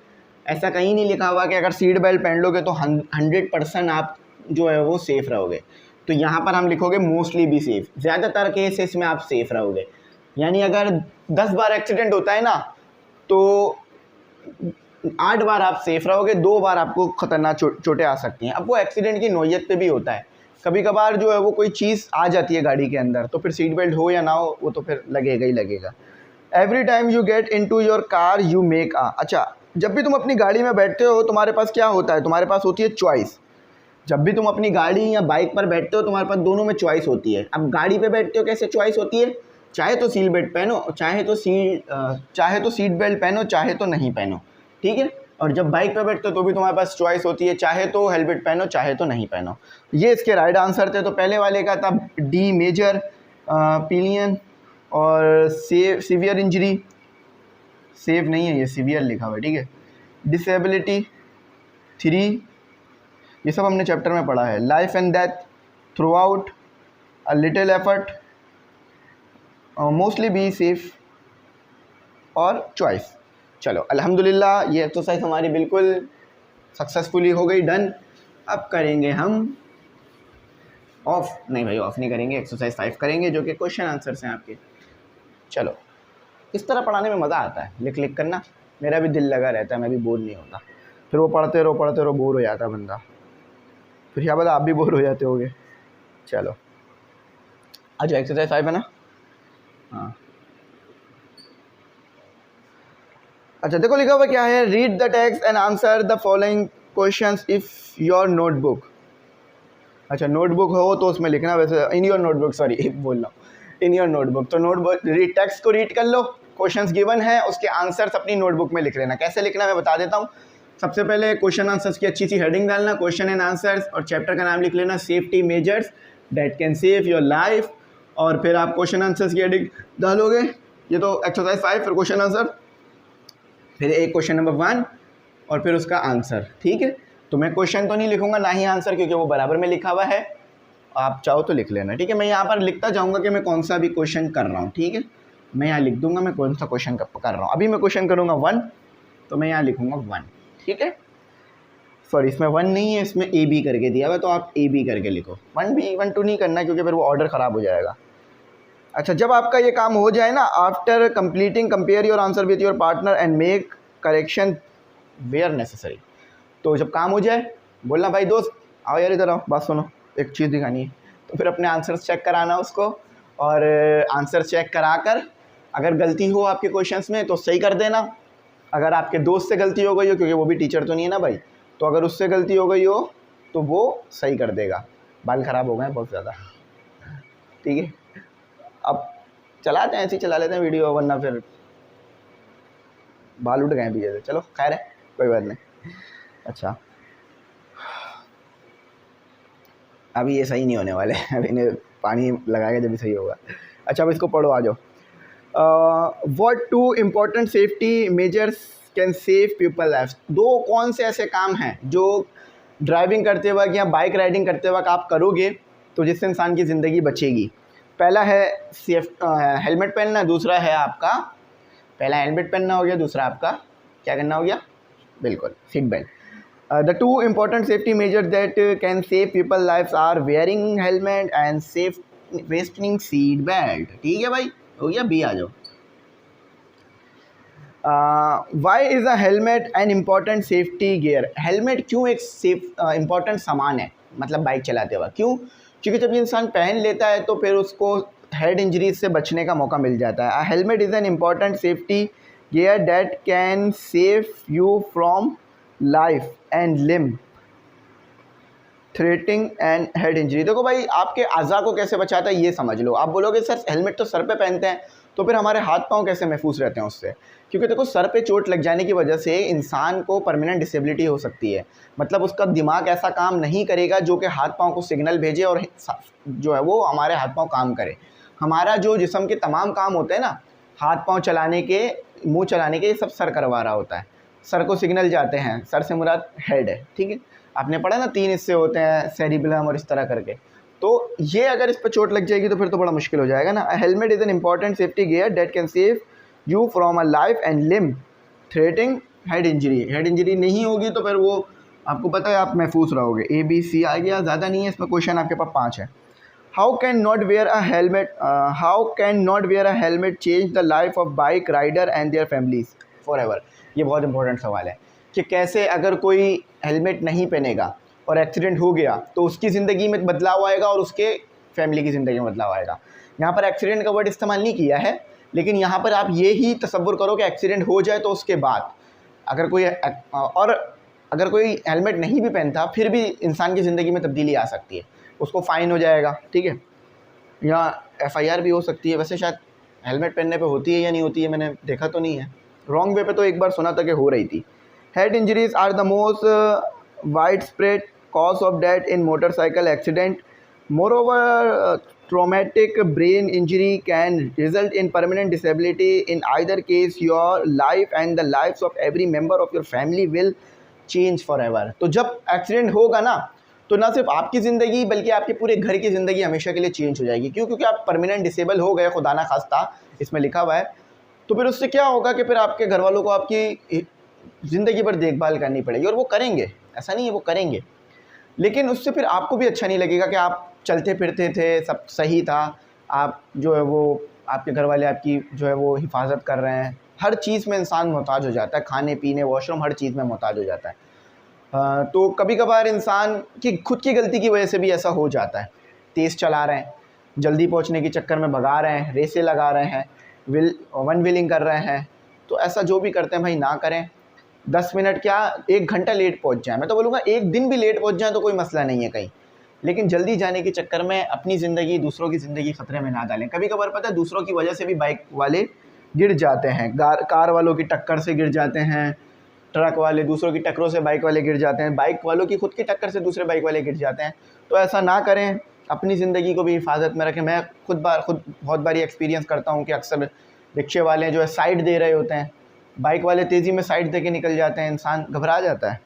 ऐसा कहीं नहीं लिखा हुआ कि अगर सीट बेल्ट पहन लोगे तो 100% आप जो है वो सेफ रहोगे। तो यहाँ पर हम लिखोगे मोस्टली बी सेफ, ज़्यादातर केसेस में आप सेफ रहोगे। यानी अगर 10 बार एक्सीडेंट होता है ना तो 8 बार आप सेफ रहोगे, 2 बार आपको खतरनाक चोटें आ सकती हैं। अब वो एक्सीडेंट की नौयत पे भी होता है, कभी कभार जो है वो कोई चीज़ आ जाती है गाड़ी के अंदर तो फिर सीट बेल्ट हो या ना हो वो तो फिर लगेगा ही लगेगा। Every time you get into your car you make a. अच्छा, जब भी तुम अपनी गाड़ी में बैठते हो तुम्हारे पास क्या होता है, तुम्हारे पास होती है चॉइस। जब भी तुम अपनी गाड़ी या बाइक पर बैठते हो तुम्हारे पास दोनों में चॉइस होती है। अब गाड़ी पे बैठते हो कैसे चॉइस होती है, चाहे तो सीट बेल्ट पहनो, चाहे तो सीट बेल्ट पहनो, चाहे तो नहीं पहनो। ठीक है, और जब बाइक पे बैठते हो तो भी तुम्हारे पास चॉइस होती है, चाहे तो हेलमेट पहनो चाहे तो नहीं पहनो। ये इसके राइट आंसर थे। तो पहले वाले का था डी, मेजर पिलियन और सीवियर इंजरी, सेव नहीं है ये, सीवियर लिखा हुआ है। ठीक है, डिसेबिलिटी 3, ये सब हमने चैप्टर में पढ़ा है। Life and death, through out, a little effort, mostly be safe और चॉइस। चलो अल्हम्दुलिल्लाह, ये एक्सरसाइज हमारी बिल्कुल सक्सेसफुली हो गई, डन। अब करेंगे हम ऑफ, नहीं भाई ऑफ नहीं करेंगे, एक्सरसाइज 5 करेंगे जो कि क्वेश्चन आंसर्स हैं आपके। चलो, इस तरह पढ़ाने में मज़ा आता है, लिख लिख करना मेरा भी दिल लगा रहता है, मैं भी बोर नहीं होता। फिर वो पढ़ते रहो बोर हो जाता बंदा, फिर क्या पता आप भी बोर हो जाते होगे। चलो आज एक्सरसाइज 5 है ना। हाँ, अच्छा देखो लिखा हुआ क्या है, read the text and answer the following questions if your notebook. अच्छा नोटबुक हो तो उसमें लिखना, वैसे इन योर नोटबुक, सॉरी बोल रहा हूँ इन योर नोटबुक। तो नोटबुक टेक्स्ट को रीड कर लो, क्वेश्चंस गिवन है, उसके आंसर्स अपनी नोटबुक में लिख लेना। कैसे लिखना मैं बता देता हूँ। सबसे पहले क्वेश्चन आंसर्स की अच्छी सी हेडिंग डालना, क्वेश्चन एंड आंसर्स, और चैप्टर का नाम लिख लेना safety measures that can save your life. और फिर आप क्वेश्चन आंसर्स की हेडिंग डालोगे, ये तो एक्सरसाइज 5, फिर क्वेश्चन आंसर, फिर एक क्वेश्चन नंबर 1 और फिर उसका आंसर। ठीक है, तो मैं क्वेश्चन तो नहीं लिखूंगा ना ही आंसर, क्योंकि वो बराबर में लिखा हुआ है, आप चाहो तो लिख लेना। ठीक है, मैं यहाँ पर लिखता जाऊँगा कि मैं कौन सा भी क्वेश्चन कर रहा हूँ। ठीक है, मैं यहाँ लिख दूंगा मैं कौन सा क्वेश्चन कर रहा हूँ। अभी मैं क्वेश्चन करूँगा 1, तो मैं यहाँ लिखूँगा 1। ठीक है, सॉरी इसमें 1 नहीं है, इसमें ए बी करके दिया हुआ, तो आप ए बी करके लिखो, 1 2 नहीं करना क्योंकि फिर वो ऑर्डर ख़राब हो जाएगा। अच्छा, जब आपका ये काम हो जाए ना, after completing compare your answer with your partner and make correction where necessary. तो जब काम हो जाए बोलना भाई दोस्त आओ यार इधर आओ, बात सुनो, एक चीज़ दिखानी है। तो फिर अपने आंसर्स चेक कराना उसको, और आंसर चेक करा कर अगर गलती हो आपके क्वेश्चंस में तो सही कर देना। अगर आपके दोस्त से गलती हो गई हो, क्योंकि वो भी टीचर तो नहीं है ना भाई, तो अगर उससे गलती हो गई हो तो वो सही कर देगा। बाल ख़राब हो गए हैं बहुत ज़्यादा, ठीक है। अब चलाते हैं, ऐसे ही चला लेते हैं वीडियो, वरना फिर बाल उठ गए पीछे से। चलो खैर है, कोई बात नहीं। अच्छा, अभी ये सही नहीं होने वाले, अभी इन्हें पानी लगाएगा जब भी सही होगा। अच्छा, अब इसको पढ़ो, आ जाओ। What two important safety measures can save people life. दो कौन से ऐसे काम हैं जो ड्राइविंग करते वक्त या बाइक राइडिंग करते वक्त आप करोगे तो जिससे इंसान की ज़िंदगी बचेगी। पहला है हेलमेट पहनना, दूसरा है आपका, पहला हेलमेट पहनना हो गया, दूसरा आपका क्या करना हो गया, बिल्कुल seat belt. The two important safety measure that can save people life are wearing helmet and safe wasting seat belt. ठीक है भाई, हो गया। बी आ जाओ। Why is a helmet an important safety gear. Helmet क्यों एक इम्पॉर्टेंट सामान है, मतलब बाइक चलाते वक्त क्यों? क्योंकि जब इंसान पहन लेता है तो फिर उसको हेड इंजरीज से बचने का मौका मिल जाता है। Helmet is an important safety gear that can save you from life and limb threatening and head injury. देखो भाई, आपके आज़ा को कैसे बचाता है ये समझ लो। आप बोलोगे सर हेलमेट तो सर पे पहनते हैं, तो फिर हमारे हाथ पांव कैसे महफूज रहते हैं उससे? क्योंकि देखो, सर पे चोट लग जाने की वजह से इंसान को परमानेंट डिसेबिलिटी हो सकती है। मतलब उसका दिमाग ऐसा काम नहीं करेगा जो कि हाथ पांव को सिग्नल भेजे और जो है वो हमारे हाथ पांव काम करे। हमारा जो जिस्म के तमाम काम होते हैं ना, हाथ पांव चलाने के, मुंह चलाने के, ये सब सर करवा रहा होता है। सर को सिग्नल जाते हैं, सर से मुराद हेड है, ठीक है। आपने पढ़ा ना, 3 हिस्से होते हैं, सेरिबेलम और इस तरह करके। तो ये अगर इस पर चोट लग जाएगी तो फिर तो बड़ा मुश्किल हो जाएगा ना। Helmet is an important safety gear that can save you from a life and limb threatening head injury. Head injury नहीं होगी तो फिर वो आपको पता है, आप महफूज रहोगे। ABC आ गया, ज़्यादा नहीं है इसमें, क्वेश्चन आपके पास 5 है। How can not wear a helmet change the life of bike rider and their families for ever. ये बहुत इंपॉर्टेंट सवाल है कि कैसे अगर कोई हेलमेट नहीं पहनेगा और एक्सीडेंट हो गया तो उसकी ज़िंदगी में बदलाव आएगा और उसके फैमिली की ज़िंदगी में बदलाव आएगा। यहाँ पर एक्सीडेंट का वर्ड इस्तेमाल नहीं किया है, लेकिन यहाँ पर आप ये ही तसव्वुर करो कि एक्सीडेंट हो जाए तो उसके बाद अगर कोई हेलमेट नहीं भी पहनता फिर भी इंसान की ज़िंदगी में तब्दीली आ सकती है। उसको फ़ाइन हो जाएगा, ठीक है, या FIR भी हो सकती है। वैसे शायद हेलमेट पहनने पे होती है या नहीं होती है, मैंने देखा तो नहीं है। रॉन्ग वे पे तो एक बार सुना था कि हो रही थी। Head injuries are the most wide spread cause of death in motorcycle accident. Moreover traumatic brain injury can result in permanent disability. In either case, your life and the lives of every member of your family will change forever. तो जब एक्सीडेंट होगा ना, तो ना सिर्फ आपकी ज़िंदगी बल्कि आपके पूरे घर की ज़िंदगी हमेशा के लिए चेंज हो जाएगी। क्यों? क्योंकि आप परमानेंट डिसेबल हो गए, खुदा ना खास्ता, इसमें लिखा हुआ है। तो फिर उससे क्या होगा कि फिर आपके घर वालों को आपकी ज़िंदगी भर देखभाल करनी पड़ेगी, और वो करेंगे, ऐसा नहीं है वो करेंगे, लेकिन उससे फिर आपको भी अच्छा नहीं लगेगा कि आप चलते फिरते थे, सब सही था, आप जो है वो आपके घर वाले आपकी जो है वो हिफाजत कर रहे हैं। हर चीज़ में इंसान मोहताज हो जाता है, खाने पीने, वॉशरूम, हर चीज़ में मोहताज हो जाता है। तो कभी कभार इंसान की खुद की गलती की वजह से भी ऐसा हो जाता है। तेज़ चला रहे हैं, जल्दी पहुंचने के चक्कर में भगा रहे हैं, रेसें लगा रहे हैं, वन व्हीलिंग कर रहे हैं। तो ऐसा जो भी करते हैं भाई ना करें। 10 मिनट क्या 1 घंटा लेट पहुंच जाए, मैं तो बोलूँगा 1 दिन भी लेट पहुंच जाए तो कोई मसला नहीं है कहीं, लेकिन जल्दी जाने के चक्कर में अपनी ज़िंदगी, दूसरों की ज़िंदगी ख़तरे में ना डालें। कभी कभार पता है दूसरों की वजह से भी बाइक वाले गिर जाते हैं, कार वालों की टक्कर से गिर जाते हैं, ट्रक वाले दूसरों की टक्करों से बाइक वाले गिर जाते हैं, बाइक वालों की खुद की टक्कर से दूसरे बाइक वाले गिर जाते हैं। तो ऐसा ना करें, अपनी ज़िंदगी को भी हिफाजत में रखें। मैं खुद बहुत बारी एक्सपीरियंस करता हूँ कि अक्सर रिक्शे वाले जो है साइड दे रहे होते हैं, बाइक वाले तेज़ी में साइड दे के निकल जाते हैं, इंसान घबरा जाता है।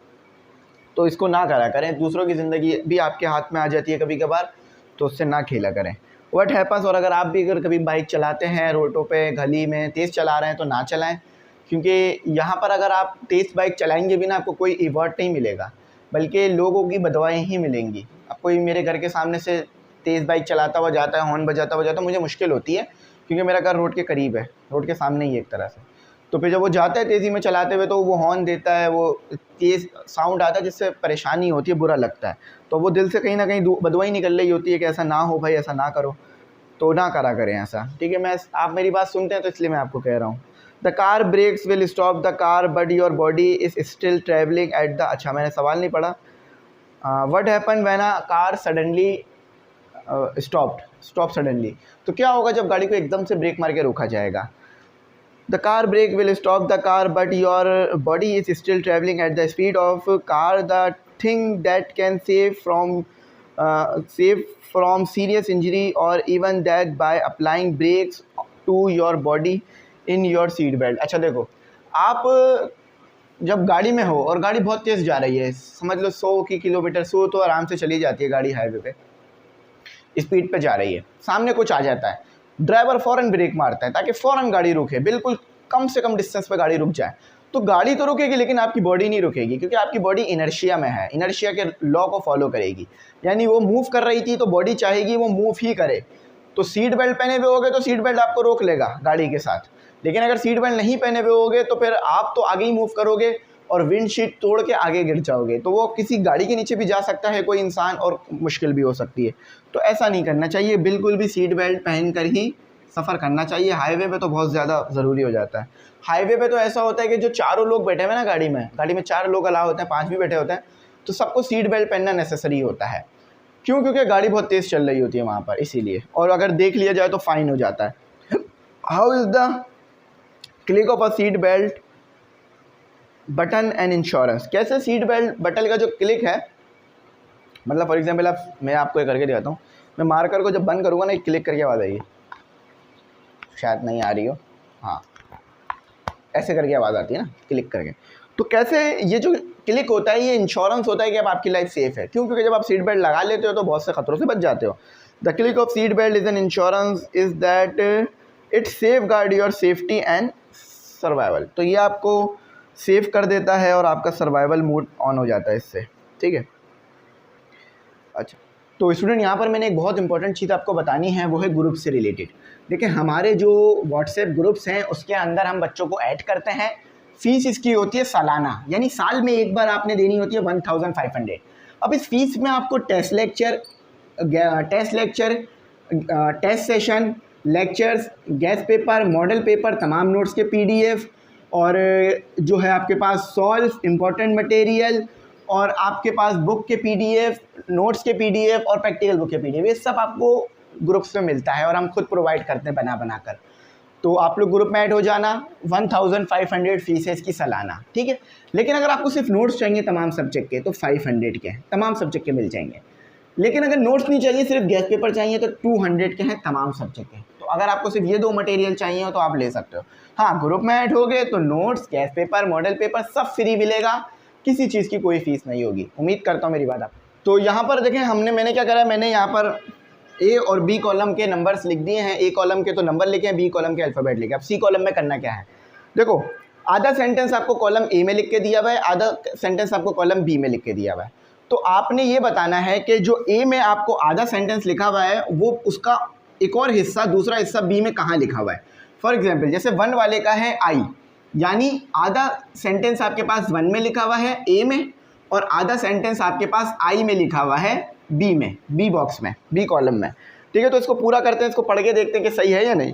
तो इसको ना करा करें, दूसरों की ज़िंदगी भी आपके हाथ में आ जाती है कभी कभार, तो उससे ना खेला करें। व्हाट हैपन्स, और अगर आप भी अगर कभी बाइक चलाते हैं रोडों पे, गली में तेज़ चला रहे हैं तो ना चलाएं, क्योंकि यहाँ पर अगर आप तेज़ बाइक चलाएंगे भी ना, आपको कोई रिवॉर्ड नहीं मिलेगा, बल्कि लोगों की बदवाएँ ही मिलेंगी। अब कोई मेरे घर के सामने से तेज़ बाइक चलाता हुआ जाता है, हॉर्न बजाता हुआ जाता है, मुझे मुश्किल होती है क्योंकि मेरा घर रोड के करीब है, रोड के सामने ही एक तरह से। तो फिर जब वो जाता है तेज़ी में चलाते हुए तो वो हॉर्न देता है, वो तेज़ साउंड आता है जिससे परेशानी होती है, बुरा लगता है। तो वो दिल से कहीं ना कहीं बदवाई निकल रही होती है कि ऐसा ना हो भाई, ऐसा ना करो, तो ना करा करें ऐसा, ठीक है। आप मेरी बात सुनते हैं तो इसलिए मैं आपको कह रहा हूँ। The car brakes will stop the car but your body is still travelling at the, अच्छा मैंने सवाल नहीं पढ़ा। What happen when a car suddenly stop suddenly, तो क्या होगा जब गाड़ी को एकदम से ब्रेक मार के रोका जाएगा? The car brake will stop the car but your body is still travelling at the speed of car, the thing that can save from serious injury or even death by applying brakes to your body in your seat belt। अच्छा देखो, आप जब गाड़ी में हो और गाड़ी बहुत तेज़ जा रही है, समझ लो 100 की किलोमीटर, 100 तो आराम से चली जाती है गाड़ी हाईवे पे, स्पीड पे जा रही है, सामने कुछ आ जाता है, ड्राइवर फ़ौरन ब्रेक मारता है ताकि फ़ौरन गाड़ी रुके, बिल्कुल कम से कम डिस्टेंस पे गाड़ी रुक जाए। तो गाड़ी तो रुकेगी लेकिन आपकी बॉडी नहीं रुकेगी, क्योंकि आपकी बॉडी इनर्शिया में है, इनर्शिया के लॉ को फॉलो करेगी। यानी वो मूव कर रही थी तो बॉडी चाहेगी वो मूव ही करे। तो सीट बेल्ट पहने हुए होगे तो सीट बेल्ट आपको रोक लेगा गाड़ी के साथ, लेकिन अगर सीट बेल्ट नहीं पहने हुए होगे तो फिर आप तो आगे ही मूव करोगे और विंडशीट तोड़ के आगे गिर जाओगे। तो वो किसी गाड़ी के नीचे भी जा सकता है कोई इंसान और मुश्किल भी हो सकती है। तो ऐसा नहीं करना चाहिए, बिल्कुल भी सीट बेल्ट पहन कर ही सफ़र करना चाहिए। हाईवे पे तो बहुत ज़्यादा ज़रूरी हो जाता है। हाईवे पे तो ऐसा होता है कि जो चारों लोग बैठे हुए ना गाड़ी में 4 लोग अलाउ होते हैं, 5 भी बैठे होते हैं, तो सबको सीट बेल्ट पहनना नेसेसरी होता है। क्यों? क्योंकि गाड़ी बहुत तेज़ चल रही होती है वहाँ पर, इसीलिए। और अगर देख लिया जाए तो फ़ाइन हो जाता है। How is the click of a seat belt button and insurance? कैसे सीट बेल्ट बटन का जो क्लिक है, मतलब फॉर एग्जाम्पल मैं आपको ये करके दिखाता हूँ। मैं मार्कर को जब बंद करूँगा ना, क्लिक करके आवाज़ आएगी, शायद नहीं आ रही हो, हाँ ऐसे करके आवाज़ आती है ना, क्लिक करके। तो कैसे ये जो क्लिक होता है ये इंश्योरेंस होता है कि अब आपकी लाइफ सेफ है। क्यों? क्योंकि जब आप सीट बेल्ट लगा लेते हो तो बहुत से खतरों से बच जाते हो। The click of seat belt is an insurance is that it safe guard your safety and survival. तो ये आपको सेव कर देता है और आपका सर्वाइवल मोड ऑन हो जाता है इससे, ठीक है। अच्छा, तो स्टूडेंट यहाँ पर मैंने एक बहुत इंपॉर्टेंट चीज़ आपको बतानी है, वो है ग्रुप से रिलेटेड। देखिए हमारे जो व्हाट्सएप ग्रुप्स हैं उसके अंदर हम बच्चों को ऐड करते हैं। फ़ीस इसकी होती है सालाना, यानी साल में एक बार आपने देनी होती है 1500। अब इस फीस में आपको test session, lectures, guest paper, model paper, तमाम नोट्स के PDF और जो है आपके पास सॉल्व, इम्पोर्टेंट मटेरियल और आपके पास बुक के PDF, नोट्स के PDF और प्रैक्टिकल बुक के PDF, ये सब आपको ग्रुप्स में मिलता है और हम खुद प्रोवाइड करते हैं बना कर। तो आप लोग ग्रुप में ऐड हो जाना। 1500 फ़ीस है इसकी सालाना, ठीक है। लेकिन अगर आपको सिर्फ नोट्स चाहिए तमाम सब्जेक्ट के तो 500 के हैं, तमाम सब्जेक्ट के मिल जाएंगे। लेकिन अगर नोट्स नहीं चाहिए, सिर्फ गेस्ट पेपर चाहिए तो 200 के हैं तमाम सब्जेक्ट के। तो अगर आपको सिर्फ ये 2 मटेरियल चाहिए हो तो आप ले सकते हो। हाँ, ग्रुप में ऐड हो गए तो notes, guest paper, model paper सब फ्री मिलेगा, किसी चीज़ की कोई फ़ीस नहीं होगी। उम्मीद करता हूँ मेरी बात आप। तो यहाँ पर देखें मैंने क्या करा है, मैंने यहाँ पर A और B कॉलम के नंबर्स लिख दिए हैं। A कॉलम के तो नंबर लिखे हैं, B कॉलम के अल्फ़ाबेट लिखे। अब C कॉलम में करना क्या है, देखो आधा सेंटेंस आपको कॉलम A में लिख के दिया हुआ है, आधा सेंटेंस आपको कॉलम B में लिख के दिया हुआ है। तो आपने ये बताना है कि जो A में आपको आधा सेंटेंस लिखा हुआ है वो उसका एक और हिस्सा, दूसरा हिस्सा B में कहाँ लिखा हुआ है। फॉर एग्जाम्पल जैसे 1 वाले का है I, यानी आधा सेंटेंस आपके पास 1 में लिखा हुआ है A में और आधा सेंटेंस आपके पास I में लिखा हुआ है B में, B बॉक्स में, B कॉलम में, ठीक है। तो इसको पूरा करते हैं, इसको पढ़ के देखते हैं कि सही है या नहीं।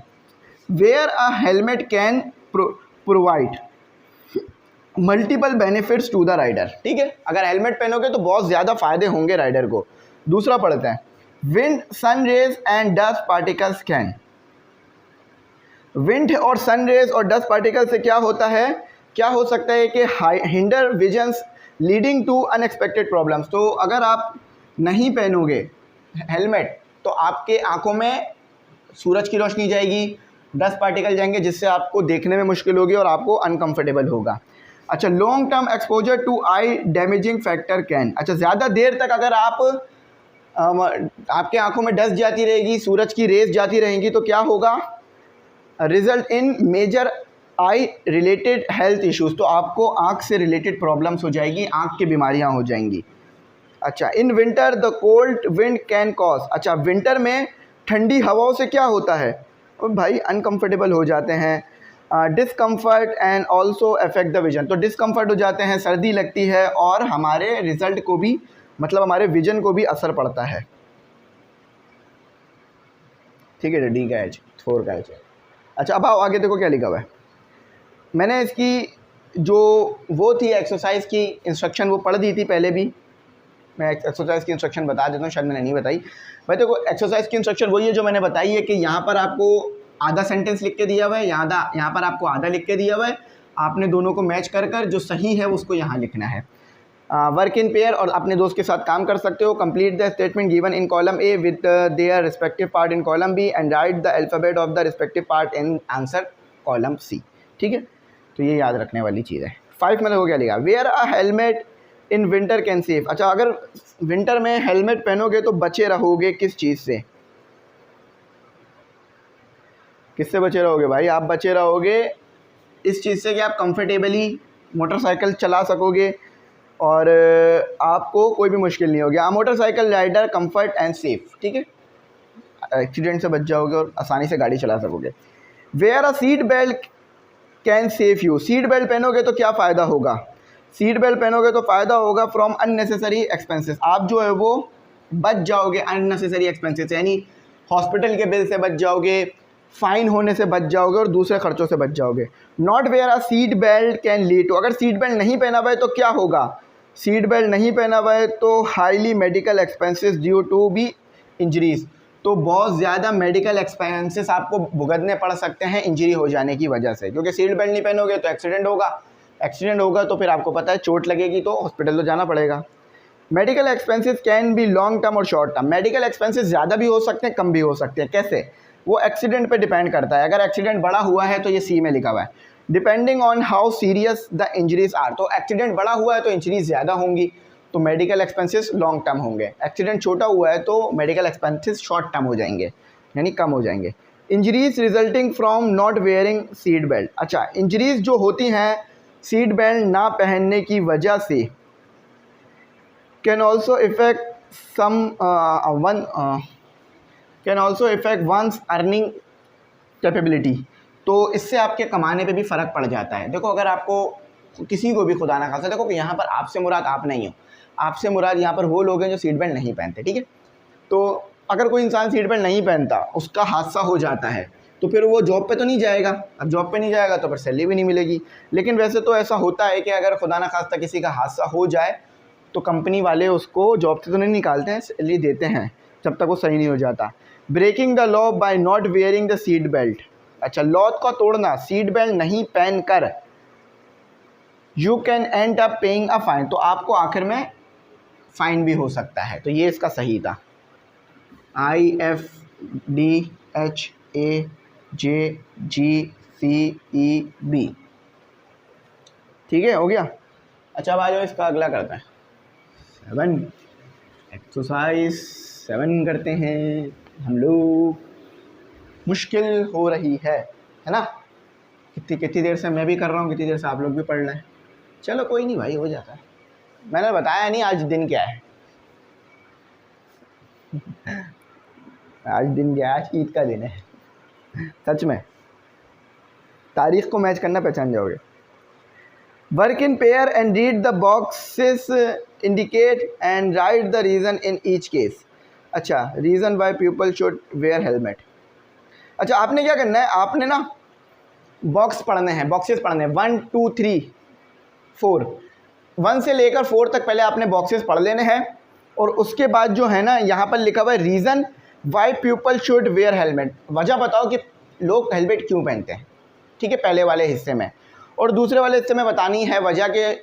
Wear a helmet can provide multiple benefits to the rider, ठीक है। अगर हेलमेट पहनोगे तो बहुत ज़्यादा फायदे होंगे राइडर को। दूसरा पढ़ते हैं, wind, sun rays and dust particles can. Wind और सन रेज और डस्ट पार्टिकल से क्या होता है, क्या हो सकता है कि hinder visions leading to unexpected problems. तो अगर आप नहीं पहनोगे हेलमेट तो आपके आंखों में सूरज की रोशनी जाएगी, डस्ट पार्टिकल जाएंगे जिससे आपको देखने में मुश्किल होगी और आपको अनकंफर्टेबल होगा। अच्छा, long term exposure to eye damaging factor can. अच्छा, ज़्यादा देर तक अगर आपके आंखों में डस्ट जाती रहेगी, सूरज की रेज जाती रहेंगी तो क्या होगा, result in major eye related health issues. तो आपको आँख से रिलेटेड प्रॉब्लम्स हो जाएगी, आँख की बीमारियाँ हो जाएंगी। अच्छा, in winter the cold wind can cause. अच्छा, विंटर में ठंडी हवाओं से क्या होता है, और भाई अनकंफर्टेबल हो जाते हैं। Discomfort and also affect the vision. तो डिस्कम्फर्ट हो जाते हैं, सर्दी लगती है और हमारे रिजल्ट को भी, मतलब हमारे विजन को भी असर पड़ता है, ठीक है। D का H, 4 का H। अच्छा, अब आओ आगे देखो क्या लिखा हुआ है। मैंने इसकी जो वो थी एक्सरसाइज की इंस्ट्रक्शन वो पढ़ दी थी पहले भी, मैं एक्सरसाइज की इंस्ट्रक्शन बता देता हूँ, शायद मैंने नहीं बताई भाई। देखो एक्सरसाइज की इंस्ट्रक्शन वही है जो मैंने बताई है कि यहाँ पर आपको आधा सेंटेंस लिख के दिया हुआ है, यहाँ पर आपको आधा लिख के दिया हुआ है, आपने दोनों को मैच कर कर जो सही है उसको यहाँ लिखना है। वर्क इन पेयर, और अपने दोस्त के साथ काम कर सकते हो। Complete the statement given in column A with their respective part in column B and write the alphabet of the respective part in answer column C. ठीक है, तो ये याद रखने वाली चीज़ है। 5 में हो गया लिखा, wear a helmet in winter can save. अच्छा, अगर विंटर में हेलमेट पहनोगे तो बचे रहोगे किस चीज़ से? किससे बचे रहोगे भाई? आप बचे रहोगे इस चीज़ से कि आप कंफर्टेबली मोटरसाइकिल चला सकोगे और आपको कोई भी मुश्किल नहीं होगी। आप motorcycle rider comfort and safe, ठीक है, एक्सीडेंट से बच जाओगे और आसानी से गाड़ी चला सकोगे। Wear a seat belt can safe you. Seat belt पहनोगे तो क्या फ़ायदा होगा? सीट बेल्ट पहनोगे तो फ़ायदा होगा फ्रॉम अननेसेसरी एक्सपेंसेस। आप जो है वो बच जाओगे अननेसेसरी एक्सपेंसेस, यानी हॉस्पिटल के बिल से बच जाओगे, फ़ाइन होने से बच जाओगे और दूसरे खर्चों से बच जाओगे। Not wear a seat belt can lead to. अगर सीट बेल्ट नहीं पहना हुआ है तो क्या होगा? सीट बेल्ट नहीं पहना हुआ है तो highly medical expenses due to be injuries. तो बहुत ज़्यादा मेडिकल एक्सपेंसेस आपको भुगतने पड़ सकते हैं इंजरी हो जाने की वजह से, क्योंकि सीट बेल्ट नहीं पहनोगे तो एक्सीडेंट होगा। एक्सीडेंट होगा तो फिर आपको पता है चोट लगेगी तो हॉस्पिटल तो जाना पड़ेगा। Medical expenses can be long term और शॉर्ट टर्म। मेडिकल एक्सपेंसेस ज़्यादा भी हो सकते हैं, कम भी हो सकते हैं। कैसे? वो एक्सीडेंट पे डिपेंड करता है। अगर एक्सीडेंट बड़ा हुआ है तो ये सी में लिखा हुआ है, depending on how serious the injuries are. तो एक्सीडेंट बड़ा हुआ है तो इंजरीज ज़्यादा होंगी, तो मेडिकल एक्सपेंसेस लॉन्ग टर्म होंगे। एक्सीडेंट छोटा हुआ है तो मेडिकल एक्सपेंसेस शॉर्ट टर्म हो जाएंगे, यानी कम हो जाएंगे। Injuries resulting from not wearing seat belt. अच्छा, इंजरीज जो होती हैं सीट बेल्ट ना पहनने की वजह से, can also effect one's earning capability. तो इससे आपके कमाने पे भी फ़र्क पड़ जाता है। देखो, अगर आपको किसी को भी खुदा ना खासा, देखो कि यहाँ पर आपसे मुराद आप नहीं हो, आपसे मुराद यहाँ पर वो लोग हैं जो सीट बेल्ट नहीं पहनते, ठीक है। तो अगर कोई इंसान सीट बेल्ट नहीं पहनता, उसका हादसा हो जाता है, तो फिर वो जॉब पे तो नहीं जाएगा। अब जॉब पे नहीं जाएगा तो फिर सैलरी भी नहीं मिलेगी। लेकिन वैसे तो ऐसा होता है कि अगर खुदा ना खास्ता किसी का हादसा हो जाए तो कंपनी वाले उसको जॉब से तो नहीं निकालते हैं, सैलरी देते हैं जब तक वो सही नहीं हो जाता। Breaking the law by not wearing the seat belt. अच्छा, लॉ का तोड़ना, सीट बेल्ट नहीं पहन कर, you can end up paying a fine. तो आपको आखिर में फ़ाइन भी हो सकता है। तो ये इसका सही था, IFDHAJGCEB। ठीक है, हो गया। अच्छा, अब आ जाओ इसका अगला करते हैं 7, एक्सरसाइज 7 करते हैं हम लोग। मुश्किल हो रही है ना? कितनी देर से मैं भी कर रहा हूँ, कितनी देर से आप लोग भी पढ़ रहे हैं। चलो कोई नहीं भाई, हो जाता है। मैंने बताया नहीं आज दिन क्या है। आज दिन क्या है? आज ईद का दिन है। सच में तारीख को मैच करना पहचान जाओगे। Work in pair and read the boxes indicate and write the reason in each case. अच्छा, reason why people should wear helmet. अच्छा, आपने क्या करना है, आपने ना बॉक्स पढ़ने हैं, बॉक्सेस पढ़ने हैं 1 2 3 4, 1 से लेकर 4 तक पहले आपने बॉक्सेस पढ़ लेने हैं। और उसके बाद जो है ना, यहाँ पर लिखा हुआ है reason why people should wear helmet. वजह बताओ कि लोग हेलमेट क्यों पहनते हैं, ठीक है, पहले वाले हिस्से में। और दूसरे वाले हिस्से में बतानी है वजह के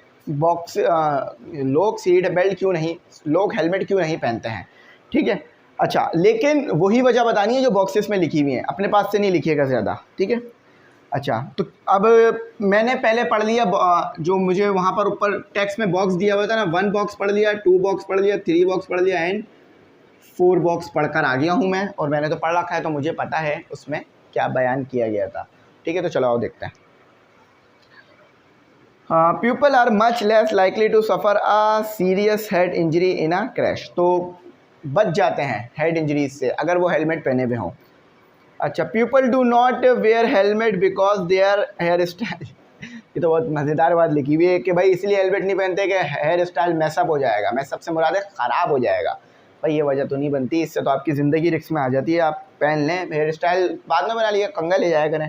लोग सीट बेल्ट क्यों नहीं, लोग हेलमेट क्यों नहीं पहनते हैं, ठीक है। अच्छा, लेकिन वही वजह बतानी है जो बॉक्सेस में लिखी हुई है, अपने पास से नहीं लिखिएगा ज़्यादा, ठीक है। अच्छा, तो अब मैंने पहले पढ़ लिया जो मुझे वहाँ पर ऊपर टेक्स्ट में बॉक्स दिया हुआ था ना, 1 बॉक्स पढ़ लिया, 2 बॉक्स पढ़ लिया, 3 बॉक्स पढ़ लिया एंड 4 बॉक्स पढ़कर आ गया हूँ मैं। और मैंने तो पढ़ रखा है तो मुझे पता है उसमें क्या बयान किया गया था, ठीक है। तो चलो आओ देखते हैं। People are much less likely to suffer a serious head injury in a crash. तो बच जाते हैं हेड इंजरीज से अगर वो हेलमेट पहने हुए हों। अच्छा, people do not wear helmet because their hair style. ये तो बहुत मज़ेदार बात लिखी हुई है कि भाई इसलिए हेलमेट नहीं पहनते कि हेयर स्टाइल मैसअप हो जाएगा। मैसअप से मुराद है ख़राब हो जाएगा। भाई ये वजह तो नहीं बनती, इससे तो आपकी ज़िंदगी रिस्क में आ जाती है। आप पहन लें, हेयर स्टाइल बाद में बना लिया, कंगा ले जाया करें।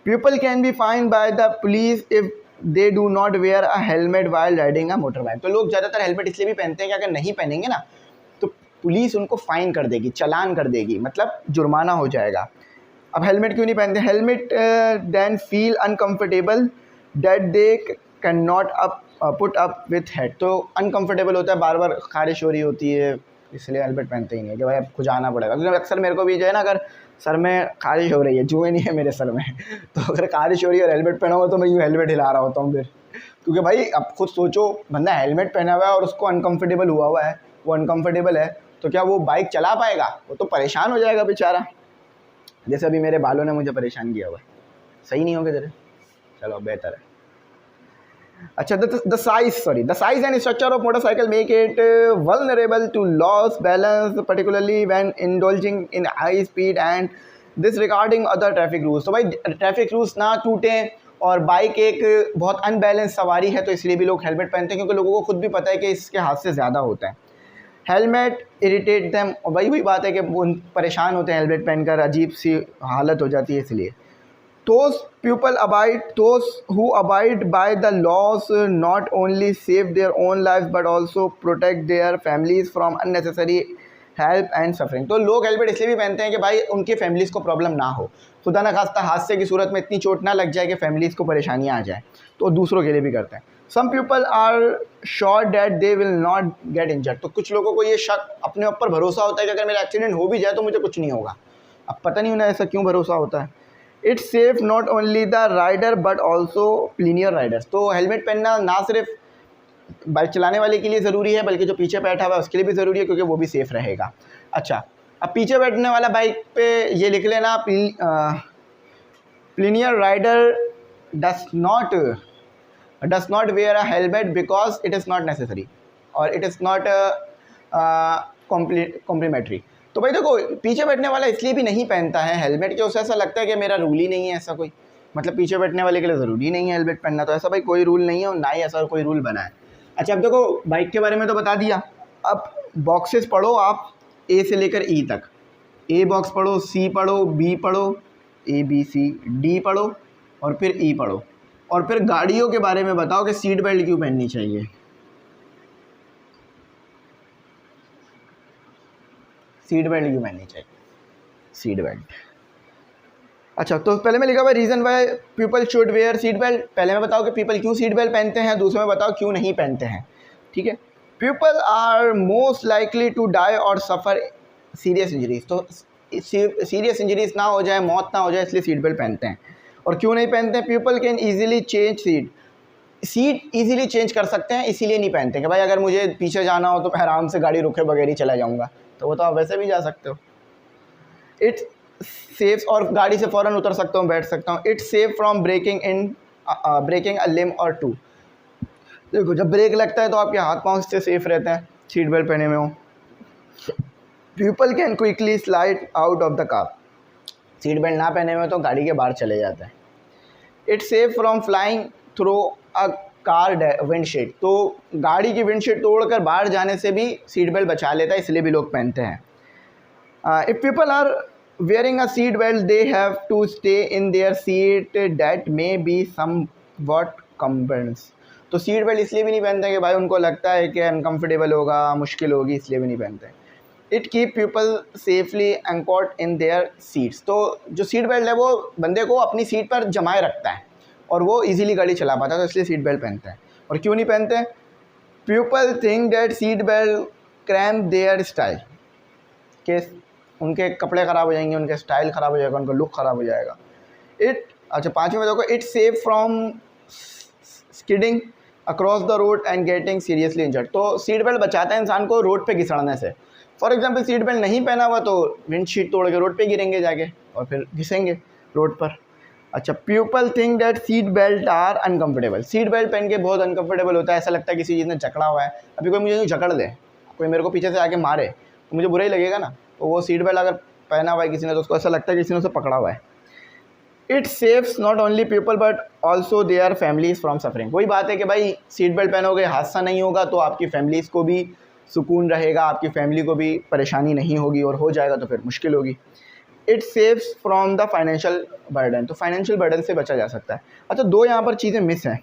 People can be fined by the police if they do not wear a helmet while riding a motor bike. तो लोग ज़्यादातर हेलमेट इसलिए भी पहनते हैं कि अगर नहीं पहनेंगे ना तो पुलिस उनको फ़ाइन कर देगी, चालान कर देगी, मतलब जुर्माना हो जाएगा। अब हेलमेट क्यों नहीं पहनते? Helmet then feel uncomfortable that they can not put up with head. तो अनकम्फर्टेबल होता है, बार बार खारिश हो रही होती है, इसलिए हेलमेट पहनते ही नहीं है कि भाई अब खुजाना पड़ेगा। क्योंकि अक्सर मेरे को भी जो है ना, अगर सर में खारिश हो रही है, जुएँ नहीं है मेरे सर में तो अगर खारिश हो रही है और हेलमेट पहना हुआ तो मैं यूँ हेलमेट हिला रहा होता हूँ फिर। क्योंकि भाई अब खुद सोचो, बंदा हेलमेट पहना हुआ है और उसको अनकम्फर्टेबल हुआ है, वो अनकम्फर्टेबल है, तो क्या वो बाइक चला पाएगा? वो तो परेशान हो जाएगा बेचारा। जैसे अभी मेरे बालों ने मुझे परेशान किया हुआ है, सही नहीं होंगे तेरे? चलो बेहतर है। अच्छा, the size and structure of motorcycle make it vulnerable to loss balance, particularly when indulging in high speed and disregarding other traffic rules। तो भाई ट्रैफिक रूल्स ना टूटें, और बाइक एक बहुत अनबैलेंस सवारी है, तो इसलिए भी लोग हेलमेट पहनते हैं, क्योंकि लोगों को खुद भी पता है कि इसके हादसे ज़्यादा होते हैं। हेलमेट इरिटेट देम, और वही बात है कि वो परेशान होते हैं हेलमेट पहनकर, अजीब सी हालत हो जाती है इसलिए। Those who abide by the laws not only save their own lives but also protect their families from unnecessary help and suffering। तो लोग हेलमेट इसलिए भी पहनते हैं कि भाई उनके फैमिलीज़ को प्रॉब्लम ना हो, खुदा न खास्ता हादसे की सूरत में इतनी चोट ना लग जाए कि फैमिलीज़ को परेशानियाँ आ जाए, तो दूसरों के लिए भी करते हैं। Some people are sure that they will not get injured। तो कुछ लोगों को ये शक, अपने ऊपर भरोसा होता है कि अगर मेरा एक्सीडेंट हो भी जाए तो मुझे कुछ नहीं होगा। अब पता नहीं उन्हें ऐसा क्यों भरोसा होता है। It's safe not only the rider but also pillion riders. तो हेलमेट पहनना ना सिर्फ बाइक चलाने वाले के लिए ज़रूरी है, बल्कि जो पीछे बैठा हुआ है उसके लिए भी ज़रूरी है, क्योंकि वो भी सेफ़ रहेगा। अच्छा, अब पीछे बैठने वाला बाइक पे ये लिख लेना, pillion rider does not wear a helmet because it is not necessary और इट इज़ नॉट कॉम्प्लीमेंट्री। तो भाई देखो, पीछे बैठने वाला इसलिए भी नहीं पहनता है हेलमेट कि उसे ऐसा लगता है कि मेरा रूल ही नहीं है ऐसा कोई, मतलब पीछे बैठने वाले के लिए ज़रूरी नहीं है हेलमेट पहनना, तो ऐसा भाई कोई रूल नहीं है और ना ही ऐसा कोई रूल बना है। अच्छा, अब देखो बाइक के बारे में तो बता दिया, अब बॉक्सेस पढ़ो आप ए से लेकर ई तक। ए बॉक्स पढ़ो, सी पढ़ो, बी पढ़ो, ए बी सी डी पढ़ो और फिर ई पढ़ो, और फिर गाड़ियों के बारे में बताओ कि सीट बेल्ट क्यों पहननी चाहिए। सीट बेल्ट क्यों पहननी चाहिए? Seat belt. अच्छा, तो पहले में लिखा हुआ reason why people should where seat belt. पहले में बताओ कि पीपल क्यों सीट बेल्ट पहनते हैं, दूसरे में बताओ क्यों नहीं पहनते हैं। ठीक है, people are most likely to die और सफ़र सीरियस इंजरीज। तो सीरियस इंजरीज ना हो जाए, मौत ना हो जाए, इसलिए सीट बेल्ट पहनते हैं। और क्यों नहीं पहनते हैं? People can easily change seat easily change कर सकते हैं, इसीलिए नहीं पहनते कि भाई अगर मुझे पीछे जाना हो तो मैं आराम से गाड़ी रुके बगैर ही चला जाऊँगा, तो वो तो आप वैसे भी जा सकते हो। इट सेफ, और गाड़ी से फ़ौरन उतर सकता हूँ, बैठ सकता हूँ। It's safe from breaking a limb or two. देखो, जब ब्रेक लगता है तो आपके हाथ पाँव से सेफ रहते हैं सीट बेल्ट पहने में हो। People can quickly slide out of the car. Seat belt ना पहने में तो गाड़ी के बाहर चले जाते हैं। It's safe from flying through a car windshield. तो गाड़ी की विंडशीट तोड़कर बाहर जाने से भी सीट बेल्ट बचा लेता है, इसलिए भी लोग पहनते हैं। If people are wearing a seat belt they have to stay in their seat that may be somewhat cumbersome। तो सीट बेल्ट इसलिए भी नहीं पहनते कि भाई उनको लगता है कि अनकम्फर्टेबल होगा, मुश्किल होगी, इसलिए भी नहीं पहनते। It keep people safely anchored in their seats. तो जो सीट बेल्ट है वो बंदे को अपनी सीट पर जमाए रखता है और वो इजीली गाड़ी चला पाता है, तो इसलिए सीट बेल्ट पहनते हैं। और क्यों नहीं पहनते? People think that seat belt cramp there style, के उनके कपड़े ख़राब हो जाएंगे, उनके स्टाइल ख़राब हो जाएगा, उनका लुक ख़राब हो जाएगा। अच्छा, पाँचवें में देखो, it safe from skidding across the road and getting seriously injured. तो सीट बेल्ट बचाता है इंसान को रोड पे घिसड़ने से। फॉर एग्जांपल, सीट बेल्ट नहीं पहना हुआ तो विंडशीट तोड़ के रोड पे गिरेंगे जाके और फिर घिसेंगे रोड पर। अच्छा, people think that seat belt are uncomfortable. Seat belt पहन के बहुत अनकम्फर्टेबल होता है, ऐसा लगता है किसी चीज़ ने जकड़ा हुआ है। अभी कोई मुझे जकड़ दे, कोई मेरे को पीछे से आके मारे तो मुझे बुरा ही लगेगा ना। तो वो सीट बेल्ट अगर पहना हुआ है किसी ने तो उसको ऐसा लगता है कि किसी ने उसे पकड़ा हुआ है। It saves not only people but also there families from suffering. वही बात है कि भाई सीट बेल्ट पहनोगे, हादसा नहीं होगा तो आपकी फैमिलीज़ को भी सुकून रहेगा, आपकी फैमिली को भी परेशानी नहीं होगी, और हो जाएगा तो फिर मुश्किल होगी। It saves from the financial burden. तो फाइनेंशियल बर्डन से बचा जा सकता है। अच्छा, दो यहाँ पर चीज़ें मिस हैं।